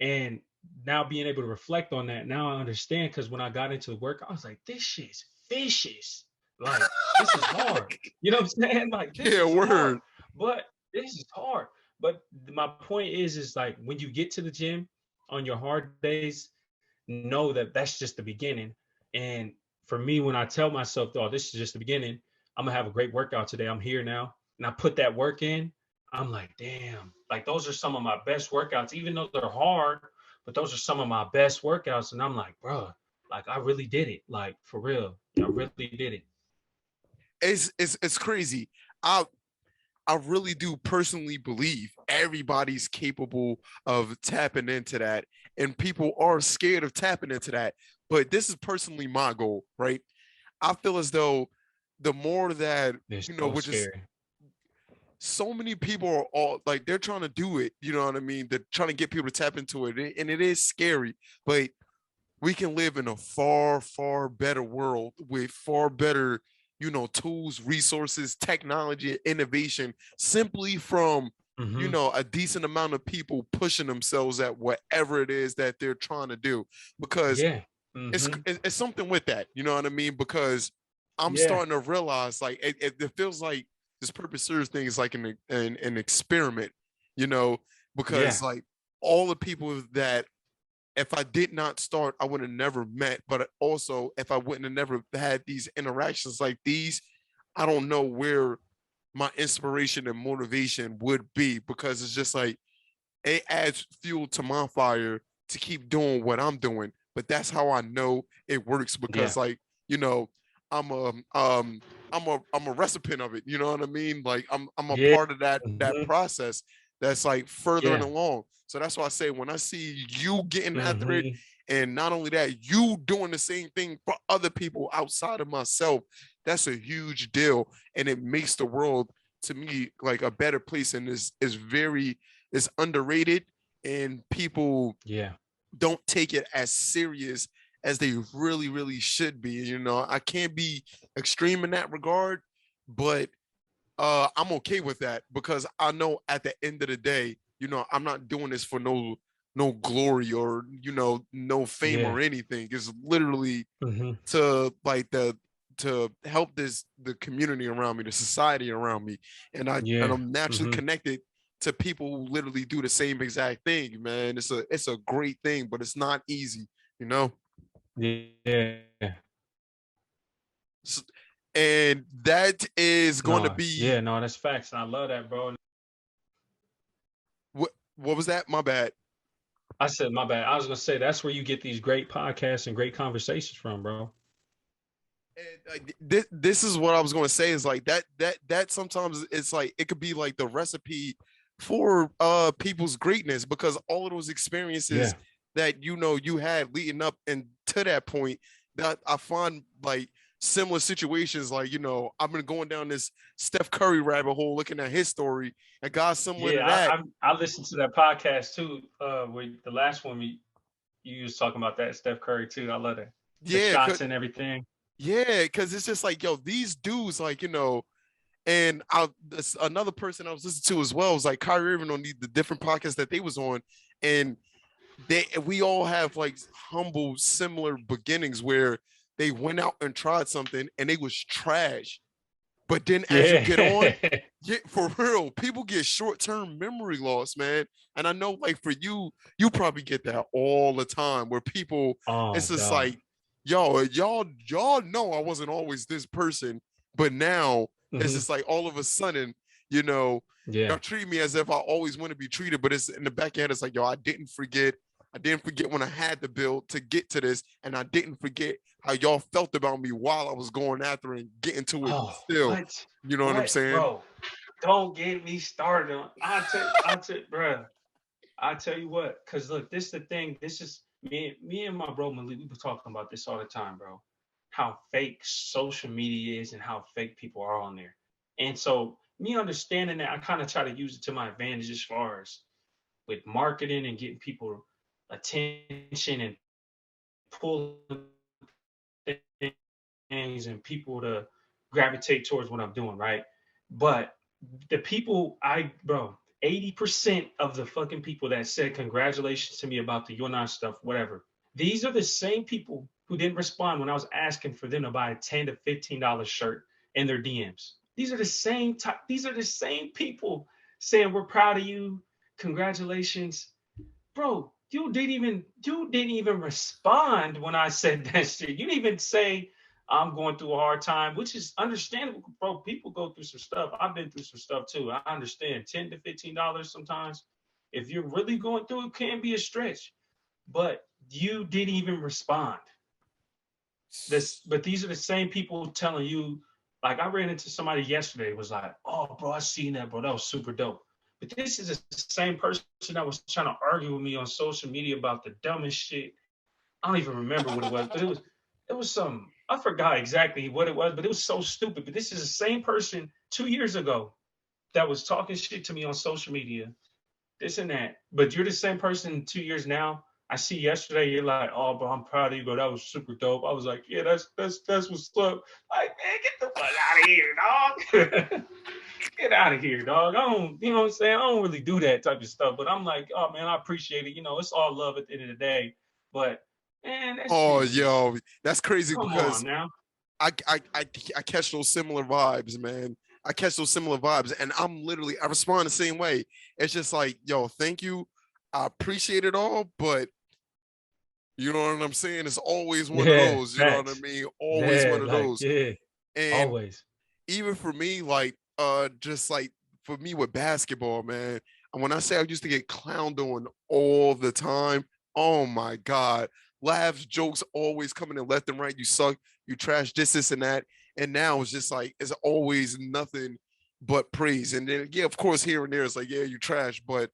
And now being able to reflect on that, now I understand because when I got into the work, I was like, this shit's vicious. Like, this is hard. You know what I'm saying? Like, this Yeah, is hard. word. But this is hard. But my point is like when you get to the gym on your hard days, know that that's just the beginning. And for me, when I tell myself, oh, this is just the beginning, I'm gonna have a great workout today. I'm here now. And I put that work in, I'm like, damn, like those are some of my best workouts, even though they're hard, but those are some of my best workouts. And I'm like, bro, like I really did it. Like for real. I really did it. It's crazy. I I really do personally believe everybody's capable of tapping into that, and people are scared of tapping into that. But this is personally my goal, right? I feel as though the more that They're so which is scary. so many people are all like they're trying to do it. You know what I mean? They're trying to get people to tap into it, and it is scary. But we can live in a far, far better world with far better, tools, resources, technology, and innovation simply from, Mm-hmm. a decent amount of people pushing themselves at whatever it is that they're trying to do. Because Yeah. it's Mm-hmm. it's something with that, you know what I mean? Because I'm Yeah. starting to realize like it feels like this purpose serves thing is like an experiment, you know, because Yeah. like all the people that if I did not start, I would have never met. But also, if I wouldn't have never had these interactions like these, I don't know where my inspiration and motivation would be because it's just like it adds fuel to my fire to keep doing what I'm doing. But that's how I know it works because, Yeah. like, you know, I'm a um I'm a recipient of it. You know what I mean? Like I'm a Yeah. part of that Mhm. process that's like furthering Yeah. along. So that's why I say when I see you getting after it, Mhm. and not only that, you doing the same thing for other people outside of myself, that's a huge deal. And it makes the world to me like a better place and is underrated and people Yeah. don't take it as serious as they really should be. You know, I can't be extreme in that regard, but I'm okay with that because I know at the end of the day, you know, I'm not doing this for no glory or no fame Yeah. or anything. It's literally Mhm. to like to help the community around me, the society around me, and Yeah. I'm naturally Mhm. connected to people who literally do the same exact thing. Man, it's a great thing, but it's not easy, you know. Yeah. S- And that is going to No. be Yeah. No, that's facts. And I love that, bro. what was that? My bad. I said my bad. I was gonna say that's where you get these great podcasts and great conversations from, bro. And like, this is what I was going to say is like that sometimes it's like it could be like the recipe for people's greatness because all of those experiences Yeah. that you had leading up and to that point that I find like similar situations like I've been going down this Steph Curry rabbit hole looking at his story and got similar to Yeah. that. I listened to that podcast too. Where the last one you was talking about that Steph Curry too. I love that. The Yeah, shots and everything. yeah, because it's just like, yo, these dudes, like, and another person I was listening to as well was like Kyrie Irving on the different podcasts that they was on, and we all have like humble, similar beginnings where they went out and tried something and they was trash, but then as you Yeah. get on, yeah, for real, people get short-term memory loss, man. And I know, like for you probably get that all the time where people, Oh, it's just dog. like, yo, y'all know I wasn't always this person, but now it's Mhm. just like all of a sudden, you know, y'all Yeah. treat me as if I always want to be treated, but it's in the back end, it's like, yo, I didn't forget. I didn't forget when I had the build to get to this, and I didn't forget how y'all felt about me while I was going after and getting to it Oh, still. what? You know what I'm What, saying? bro? Don't get me started on. Bro. I tell you what, cause look, this is the thing. This is me and my bro Malik. We were talking about this all the time, bro. How fake social media is and how fake people are on there. And so me understanding that, I kind of try to use it to my advantage as far as with marketing and getting people attention and pulling things and people to gravitate towards what I'm doing, right? But the people bro, 80% of the fucking people that said congratulations to me about the You're Not stuff, whatever, these are the same people who didn't respond when I was asking for them to buy a $10 to $15 shirt in their DMs. These are the same people saying we're proud of you, congratulations. Bro, you didn't even respond when I said that shit. You didn't even say I'm going through a hard time, which is understandable, bro. People go through some stuff. I've been through some stuff too. I understand $10 to $15 sometimes. If you're really going through it, can be a stretch. But you didn't even respond. But these are the same people telling you, like I ran into somebody yesterday, was like, oh bro, I seen that, bro. That was super dope. But this is the same person that was trying to argue with me on social media about the dumbest shit. I don't even remember what it was, but it was some, I forgot exactly what it was, but it was so stupid. But this is the same person 2 years ago that was talking shit to me on social media, this and that. But you're the same person 2 years now. I see yesterday, you're like, oh, bro, I'm proud of you, bro. That was super dope. I was like, yeah, that's what's up. Like, man, get the fuck out of here, dog. Get out of here, dog. I don't, you know what I'm saying? I don't really do that type of stuff. But I'm like, oh man, I appreciate it. It's all love at the end of the day. But man, that Oh, shit is, yo, that's crazy come because on now. I catch those similar vibes, man. I catch those similar vibes, and I respond the same way. It's just like, yo, thank you. I appreciate it all, but you know what I'm saying? It's always one of Yeah, those, you know what I facts. mean? Always Yeah, one of like, those. yeah, And always. even for me, like, just like for me with basketball, man, And when I say I used to get clowned on all the time, oh my God. Laughs, jokes always coming in left and right. You suck, you trash this, and that. And now it's just like, it's always nothing but praise. And then, yeah, of course, here and there, it's like, yeah, you trash. But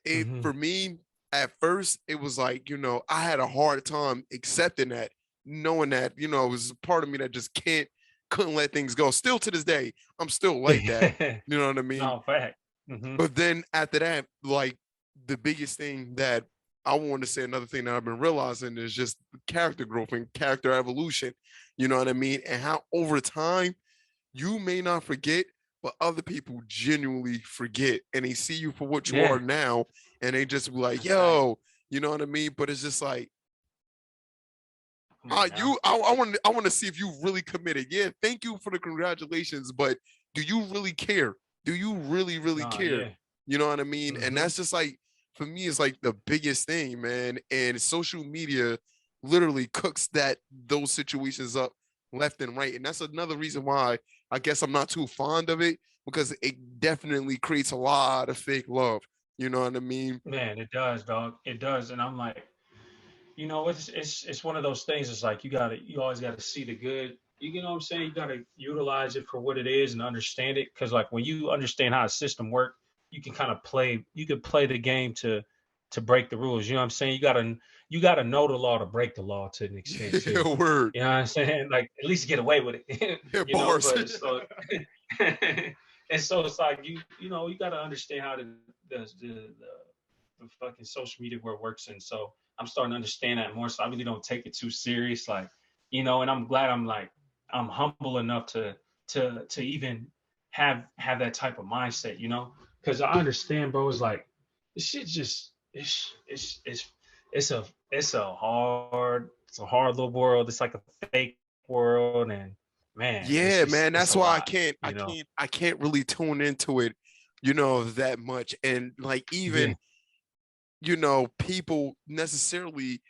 it, Mm-hmm. for me, at first, it was like, I had a hard time accepting that, knowing that, it was a part of me that just couldn't let things go. Still to this day, I'm still like that. You know what I mean? No, fact. Mm-hmm. But then after that, like the biggest thing that I want to say, another thing that I've been realizing is just character growth and character evolution. You know what I mean? And how over time you may not forget, but other people genuinely forget and they see you for what you Yeah, are now. And they just be like, that's fact. yo, you know what I mean? But it's just like, Come on now. I want to see if you really committed. Yeah, thank you for the congratulations, but do you really care? Do you really, really No, care? yeah. You know what I mean? And Mm-hmm. that's just like, for me, it's like the biggest thing, man. And social media literally cooks those situations up left and right. And that's another reason why I guess I'm not too fond of it, because it definitely creates a lot of fake love. You know what I mean? Man, it does, dog. It does. And I'm like, it's one of those things. It's like you always gotta see the good. You know what I'm saying? You gotta utilize it for what it is and understand it. Cause like when you understand how a system works, you can kind of you can play the game to break the rules. You know what I'm saying? You gotta know the law to break the law to an extent Yeah, too. word. You know what I'm saying? Like at least get away with it. Yeah, you know, bars. but so and so it's like you gotta understand how the fucking social media world works. And so I'm starting to understand that more. So I really don't take it too serious. Like, and I'm glad I'm humble enough to even have that type of mindset, Because I understand, bro, it's like this shit just it's a hard little world. It's like a fake world, and man, Yeah, man, it's that's a why lot, I can't really tune into it, that much. And like Yeah. even, people necessarily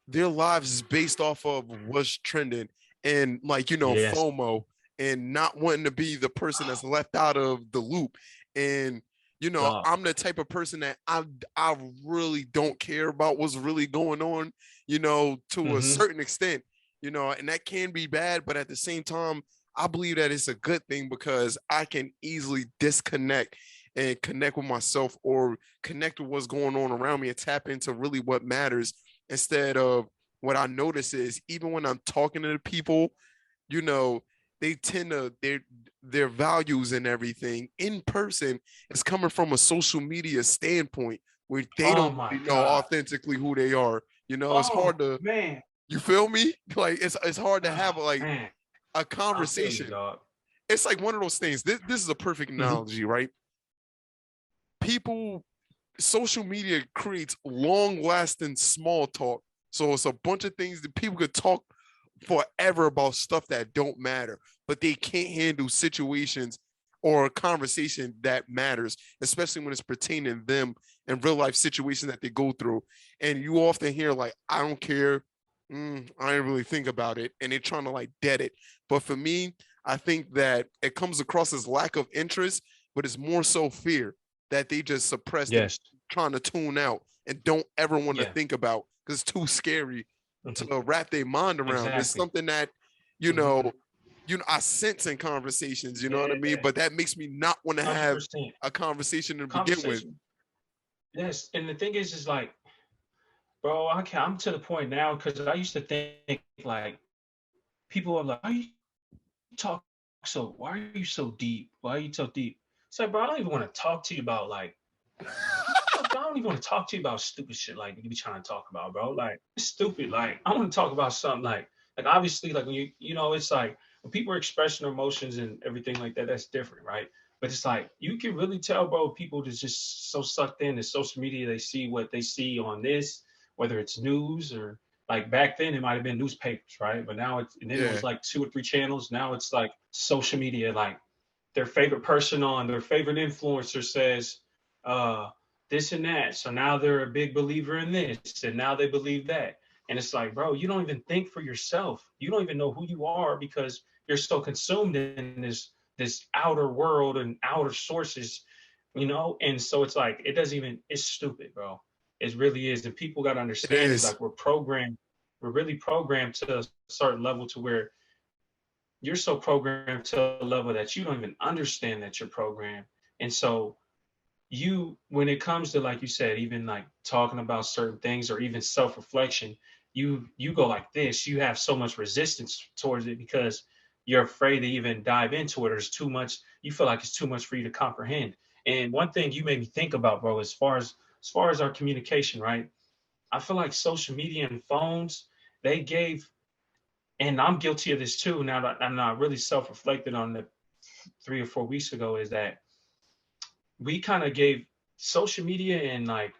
their lives is based off of what's trending, and like, Yes. FOMO, and not wanting to be the person that's left out of the loop. And Dog. I'm the type of person that I really don't care about what's really going on, to a Mm-hmm. certain extent, and that can be bad, but at the same time, I believe that it's a good thing because I can easily disconnect and connect with myself, or connect with what's going on around me, and tap into really what matters, instead of what I notice is, even when I'm talking to the people, you know, they tend to their values and everything in person is coming from a social media standpoint, where they Oh don't my really know God. authentically who they are. It's Oh hard to, man. you feel me? Like it's hard to have Oh like man. a I feel you, conversation. dog. It's like one of those things. This is a perfect Mm-hmm. analogy, right? People Social media creates long lasting small talk. So it's a bunch of things that people could talk forever about stuff that don't matter, but they can't handle situations or a conversation that matters, especially when it's pertaining to them and real life situations that they go through. And you often hear like, I don't care. I didn't really think about it. And they're trying to like dead it. But for me, I think that it comes across as lack of interest, but it's more so fear that they just suppressed and Yes. trying to tune out and don't ever want to Yeah. think about, because it's too scary Hmm. to wrap their mind around. It's Exactly. something that, you know, Hmm. I sense in conversations, you know what I mean? Yeah. But that makes me not want to have 100% a conversation to begin with. conversation. Yes. And the thing is like, bro, I'm to the point now because I used to think like people are like, why you talk why are you so deep? Why are you so deep? It's like, bro, I don't even want to talk to you about like fuck, I don't even want to talk to you about stupid shit like you be trying to talk about, bro. Like it's stupid. Like I want to talk about something like obviously like when it's like when people are expressing their emotions and everything like that, that's different, right? But it's like you can really tell, bro, people is just so sucked in to social media, they see what they see on this, whether it's news or like back then it might have been newspapers, right? But now it's and then it was Yeah. like two or three channels. Now it's like social media, like their favorite person on their favorite influencer says uh this and that. So now they're a big believer in this, and now they believe that. And it's like, bro, you don't even think for yourself. You don't even know who you are because you're so consumed in this outer world and outer sources you know? And so it's like, it doesn't even, it's stupid, bro. It really is. And people got to It understand is is. like, we're really programmed to a certain level to where you're so programmed to a level that you don't even understand that you're programmed. And so when it comes to, like you said, even like talking about certain things or even self-reflection, you go like this, you have so much resistance towards it because you're afraid to even dive into it. There's too much, you feel like it's too much for you to comprehend. And one thing you made me think about, bro, as far as our communication, right? I feel like social media and phones, they gave, and I'm guilty of this too. Now that I'm not really self-reflected on the 3 or 4 weeks ago, is that we kind of gave social media and like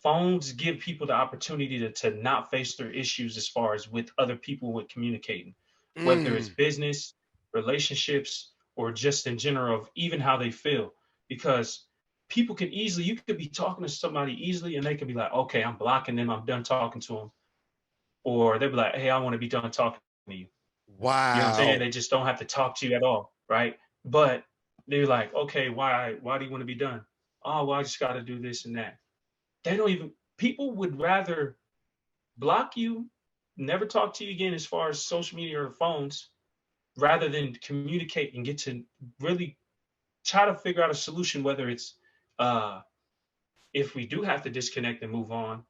phones give people the opportunity to not face their issues as far as with other people with communicating, whether it's Mm, business, relationships, or just in general of even how they feel. Because people can easily, you could be talking to somebody easily and they could be like, okay, I'm blocking them, I'm done talking to them. Or they'll be like, hey, I want to be done talking to you. You know what I'm saying? wow. They just don't have to talk to you at all, right? But they're like, okay, why do you want to be done? Oh, well, I just got to do this and that. They don't even. People would rather block you, never talk to you again, as far as social media or phones, rather than communicate and get to really try to figure out a solution. Whether it's uh, if we do have to disconnect and move on,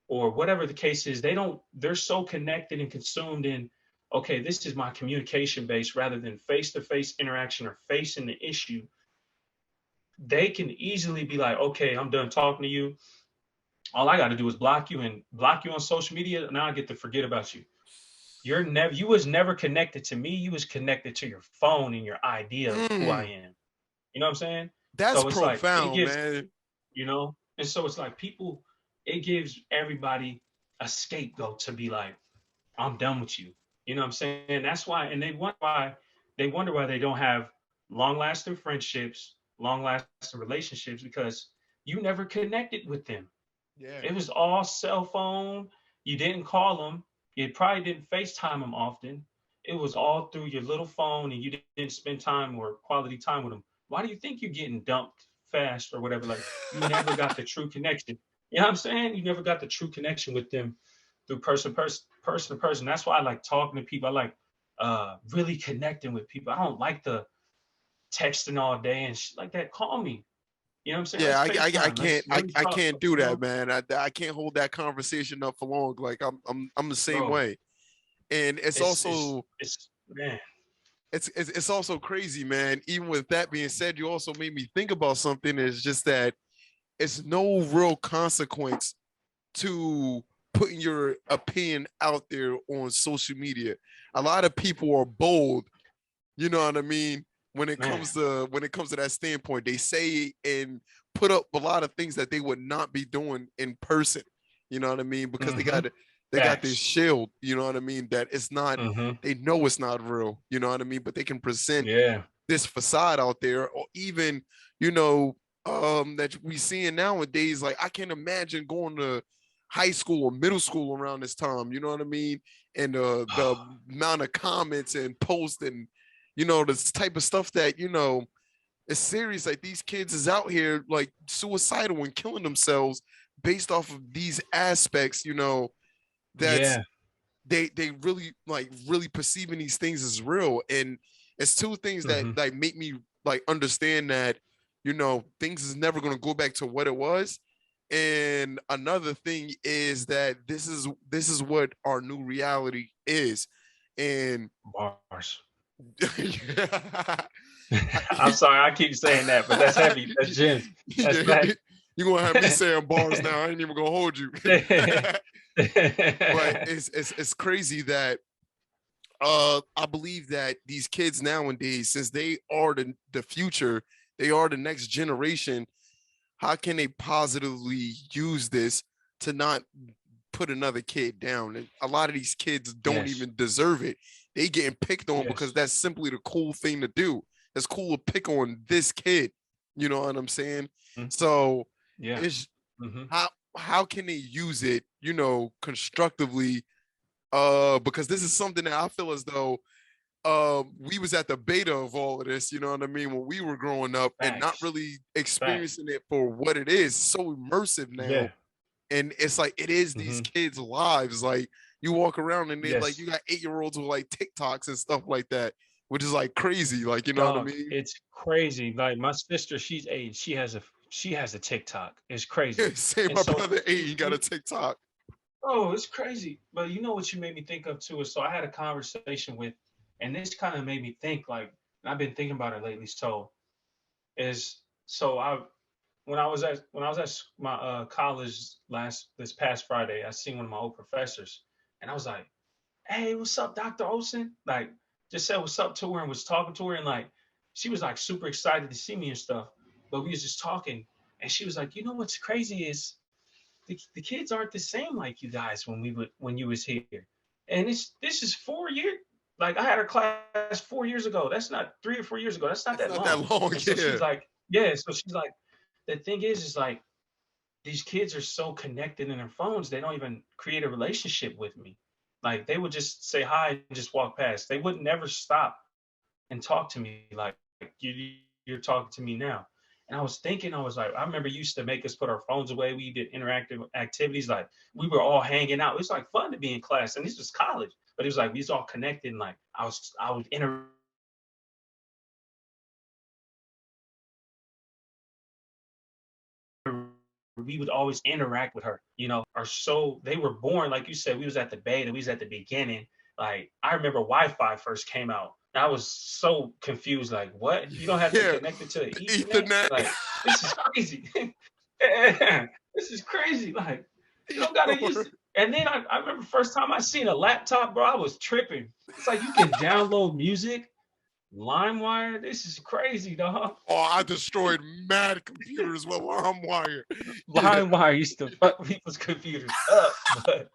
or whatever the case is, they're so connected and consumed in, okay, this is my communication base rather than face-to-face interaction or facing the issue. They can easily be like, okay, I'm done talking to you. All I got to do is block you and block you on social media. Now I get to forget about you. You was never connected to me. You was connected to your phone and your idea of who I Mm, am. You know what I'm saying? that's So it's like it profound, gives, man. and so it's like people, it gives everybody a scapegoat to be like, I'm done with you. You know what I'm saying? That's why, and they wonder why they don't have long lasting friendships, long lasting relationships, because you never connected with them. Yeah. It was all cell phone. You didn't call them. You probably didn't FaceTime them often. It was all through your little phone, and you didn't spend time or quality time with them. Why do you think you're getting dumped fast or whatever? Like, you never got the true connection. You know what I'm saying? You never got the true connection with them through person to person. That's why I like talking to people. I like really connecting with people. I don't like the texting all day and shit like that. Call me. You know what I'm saying? Yeah, Let's I FaceTime. can't Let's really I talk. can't do You that, know, man. I can't hold that conversation up for long. Like I'm the same bro. way. And it's also It's man. it's also crazy, man. Even with that being said, you also made me think about something. It's just that it's no real consequence to putting your opinion out there on social media. A lot of people are bold, you know what I mean? Man. When it comes to that standpoint, they say and put up a lot of things that they would not be doing in person. You know what I mean? Because Mm-hmm. they got this Facts. shield, you know what I mean, that it's not, Mm-hmm. they know it's not real, you know what I mean? But they can present Yeah. this facade out there, or even, you know, that we seeing nowadays. Like I can't imagine going to high school or middle school around this time, you know what I mean? And the amount of comments and posts and, you know, this type of stuff that, you know, it's serious. Like these kids is out here like suicidal and killing themselves based off of these aspects, you know, that's Yeah. they really like really perceiving these things as real. And it's two things that Mm-hmm. like make me like understand that, you know, things is never going to go back to what it was. And another thing is that this is what our new reality is. And Bars. I- I'm sorry, I keep saying that, but that's heavy. That's gems. That's you're that. gonna have me saying bars now. I ain't even gonna hold you. But it's crazy that I believe that these kids nowadays, since they are the future, they are the next generation, how can they positively use this to not put another kid down? And a lot of these kids don't Yes. even deserve it. They getting picked on because Yes. that's simply the cool thing to do. It's cool to pick on this kid. You know what I'm saying? Mhm. So Yeah. it's Mm-hmm. how can they use it, you know, constructively? Because this is something that I feel as though we was at the beta of all of this, you know what I mean, when we were growing up and not Facts. really Facts. experiencing it for what it is. So immersive now. Yeah. And it's like it is these Hmm. kids' lives. Like you walk around and they like you Yes. got 8-year-olds with like TikToks and stuff like that, which is like crazy. Like, you know what I Dog, mean? it's crazy. Like my sister, she's 8. She has a TikTok. It's crazy. Same, And my so brother 8, he got a TikTok. oh, it's crazy. But you know what you made me think of too is so I had a conversation with, and this kind of made me think like, and I've been thinking about it lately. So is so I when I was at my college this past Friday, I seen one of my old professors, and I was like, "Hey, what's up, Dr. Olson?" Like, just said what's up to her and was talking to her, and like, she was like super excited to see me and stuff. But we was just talking, and she was like, "You know what's crazy is the kids aren't the same like you guys when you was here, and this is 4 years. Like I had a class 4 years ago. That's not 3 or 4 years ago. That's not It's that not long." that long, And so yeah. she's like, "Yeah." So she's like, "The thing is like these kids are so connected in their phones, they don't even create a relationship with me. Like they would just say hi and just walk past. They would never stop and talk to me like you're talking to me now." And I was thinking, I was like, I remember you used to make us put our phones away. We did interactive activities, like we were all hanging out. It was like fun to be in class, and this was college, but it was like we was all connected. And like I would we would always interact with her, are so they were born, like you said, we was at the beta, we was at the beginning. Like I remember Wi-Fi first came out. And I was so confused, like, what? You don't have to Yeah. connect it to the The Ethernet? Ethernet. Like, this is crazy. Yeah, this is crazy. Like, you don't gotta use it. And then I remember first time I seen a laptop, bro, I was tripping. It's like you can download music, LimeWire. This is crazy, dog. Oh, I destroyed mad computers with LimeWire. Yeah. LimeWire used to fuck people's computers up, but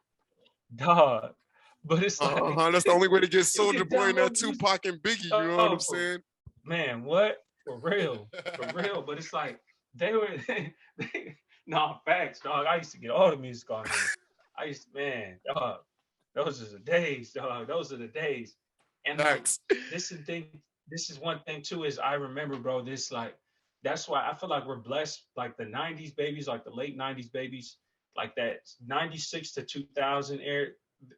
dog. But it's like That's the only way to get you Soldier can Boy and that download music. Tupac and Biggie. You know what I'm Oh saying? man, what? For real, for real. But it's like they were, no facts, dog. I used to get all the music on here. I used to, man, dog. Those are the days, dog. Those are the days. And like Facts. this is thing. This is one thing too. Is I remember, bro. This like that's why I feel like we're blessed. Like the '90s babies, like the late '90s babies, like that '96 to 2000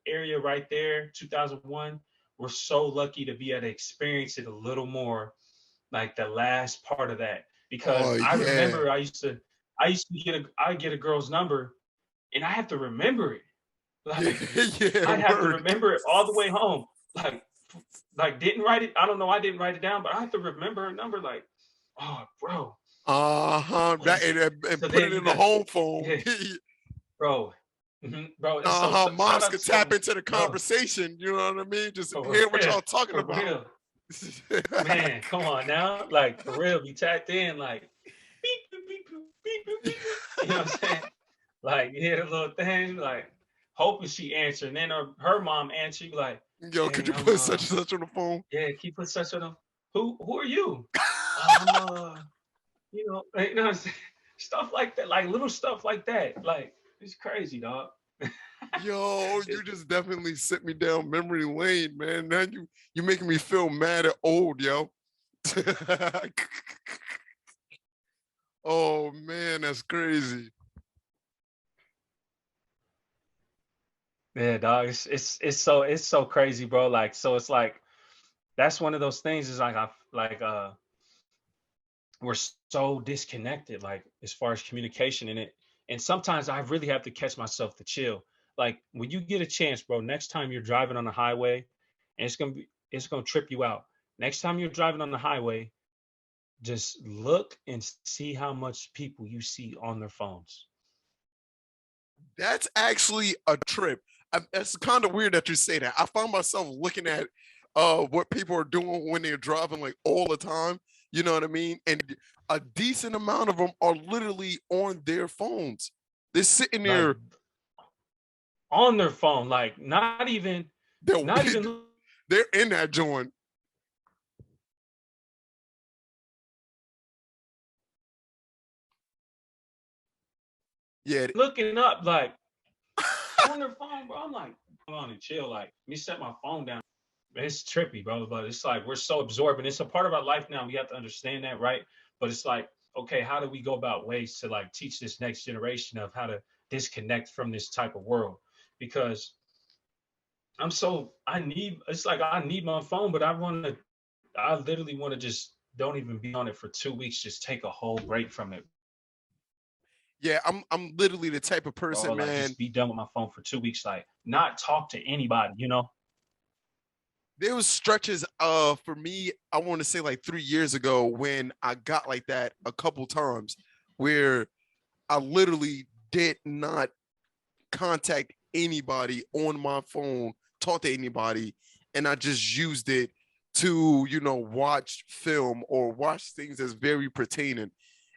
area right there, 2001. We're so lucky to be able to experience it a little more, like the last part of that. Because Oh I yeah. remember I used to get a girl's number and I have to remember it. Yeah, Like yeah, I'd have to word. remember it all the way home. Like didn't write it. I don't know. I didn't write it down, but I have to remember her number. Like, oh, bro, Uh-huh. what That is it? and So put it then you in the got, home phone. yeah, bro, bro. And so, Uh-huh. so shout Moms out, could tap so into the bro, conversation. You know what I mean? Just for hear what real, y'all talking for about. real, man. Come on now, like for real, be tapped in, like beep beep beep beep beep beep beep. You know what I'm saying? Like you hear the little thing, like hoping she answer, and then her mom answer you like, Yo, could "Hey, you I'm put such and such on the phone? yeah, keep put such on them. Who are you? I'm you know what I'm saying? Stuff like that, like little stuff like that. Like it's crazy, dog. Yo, you It's just definitely sent me down memory lane, man. Now you making me feel mad at old, yo. Oh man, that's crazy. yeah, dog. It's so crazy, bro. Like so, it's like that's one of those things. Is like we're so disconnected, like as far as communication in it. And sometimes I really have to catch myself to chill. Like when you get a chance, bro, next time you're driving on the highway, and it's gonna trip you out. Next time you're driving on the highway, just look and see how much people you see on their phones. That's actually a trip. It's kind of weird that you say that. I find myself looking at what people are doing when they're driving like all the time. You know what I mean? And a decent amount of them are literally on their phones. They're sitting Like there. on their phone, like not even, They're not even they're in that joint. Yeah. looking up, like on their phone, bro. I'm like, come on and chill. Like, let me set my phone down. it's trippy, bro. But it's like we're so absorbed, and it's a part of our life now. We have to understand that, right? But it's like, okay, how do we go about ways to like teach this next generation of how to disconnect from this type of world? Because I need, it's like I need my phone, but I literally want to just don't even be on it for 2 weeks. Just take a whole break from it, bro. Like just be done with my phone for Yeah, 2 weeks. I'm literally the type of person, Like man. not talk to anybody, There was stretches for me, I want to say like 3 years ago when I got like that a couple times where I literally did not contact anybody on my phone, talk to anybody, and I just used it to, watch film or watch things that's very pertaining.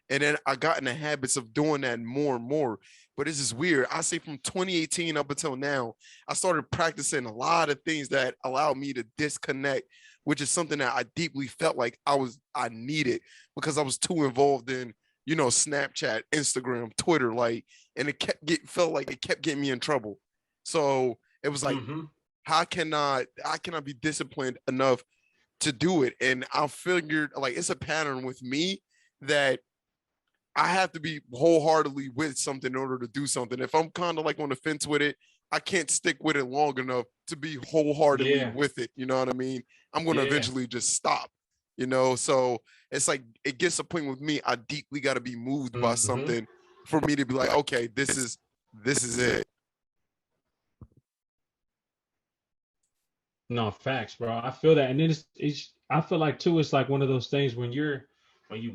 And then I got in the habits of doing that more and more. But it's just weird. I say from 2018 up until now, I started practicing a lot of things that allowed me to disconnect, which is something that I deeply felt like I needed because I was too involved in, Snapchat, Instagram, Twitter, like, and it felt like it kept getting me in trouble. So it was like, hmm how can I be disciplined enough to do it? And I figured like it's a pattern with me that I have to be wholeheartedly with something in order to do something. If I'm kind of like on the fence with it, I can't stick with it long enough to be wholeheartedly Yeah, with it. You know what I mean? I'm going to yeah. eventually just stop, So it's like it gets a point with me. I deeply got to be moved by hmm something for me to be like, okay, this is it. No, facts, bro. I feel that, and then it's I feel like too, it's like one of those things when you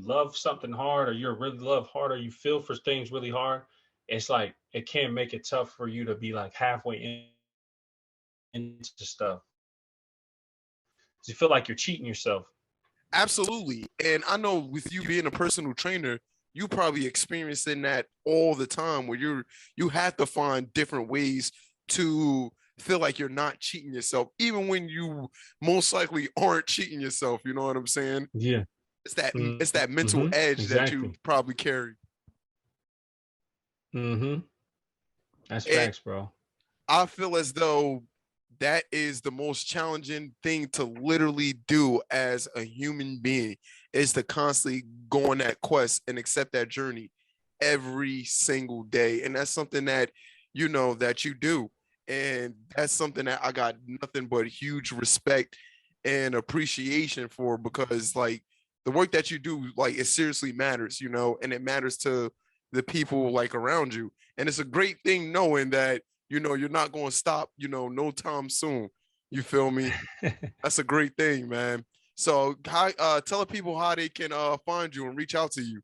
love something hard, or you're really love hard, or you feel for things really hard. It's like it can make it tough for you to be like halfway into stuff. 'Cause you feel like you're cheating yourself. Absolutely. And I know with you being a personal trainer, you probably experiencing that all the time where you have to find different ways to feel like you're not cheating yourself, even when you most likely aren't cheating yourself. You know what I'm saying? Yeah. It's that mental edge that Exactly. you probably carry. hmm That's And facts, bro. I feel as though that is the most challenging thing to literally do as a human being is to constantly go on that quest and accept that journey every single day. And that's something that that you do. And that's something that I got nothing but huge respect and appreciation for because like the work that you do, like it seriously matters, and it matters to the people like around you. And it's a great thing knowing that you're not going to stop, no time soon. You feel me? That's a great thing, man. So, tell the people how they can find you and reach out to you.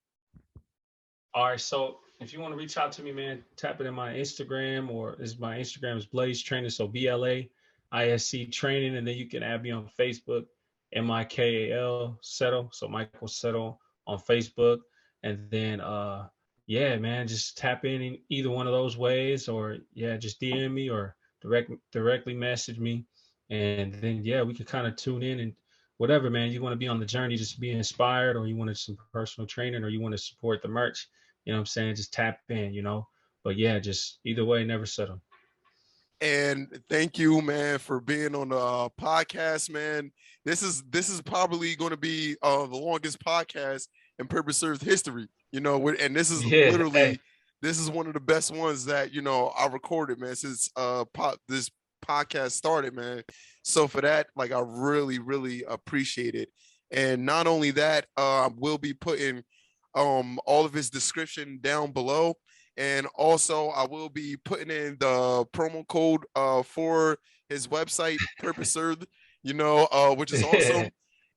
All right, so if you want to reach out to me, man, tap it in my Instagram, or is my Instagram is Blaise Training, so BLAISC Training, and then you can add me on Facebook, Mikal Settle, so Michael Settle on Facebook, and then yeah, man, just tap in either one of those ways, or yeah, just DM me or directly message me, and then yeah, we can kind of tune in and whatever, man. You want to be on the journey, just be inspired, or you want some personal training, or you want to support the merch, you know what I'm saying? Just tap in. But yeah, just either way, never settle. And thank you, man, for being on the podcast, man. This is probably going to be the longest podcast in Purpose Served history. And this is Yeah. Hey. literally this is one of the best ones that I recorded, man, since this podcast started, man. So for that, like I really, really appreciate it. And not only that, we'll be putting all of his description down below. And also, I will be putting in the promo code for his website, Purpose Served, which is awesome.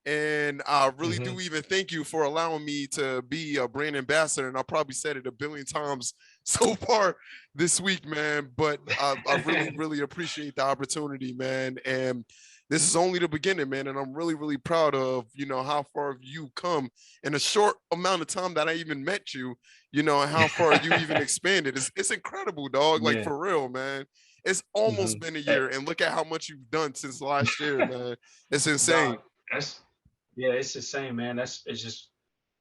And I really hmm do even thank you for allowing me to be a brand ambassador. And I probably said it a billion times so far this week, man. But I really, really appreciate the opportunity, man. And this is only the beginning, man. And I'm really, really proud of, how far you come in a short amount of time that I even met you, and how far you even expanded. It's incredible, dog. Like Yeah. for real, man. It's almost hmm been a Hey, year, and look at how much you've done since last year, man. It's insane. dog, that's yeah, it's the same, man. It's just,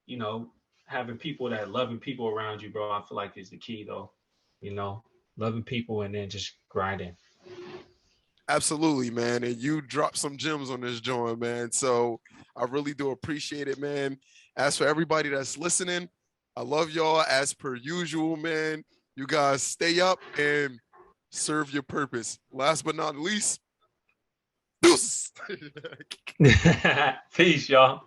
you know, having people that loving people around you, bro. I feel like is the key though. You know, loving people and then just grinding. Absolutely, man. And you dropped some gems on this joint, man. So I really do appreciate it, man. As for everybody that's listening, I love y'all as per usual, man. You guys stay up and serve your purpose. Last but not least, deuces. Peace, y'all.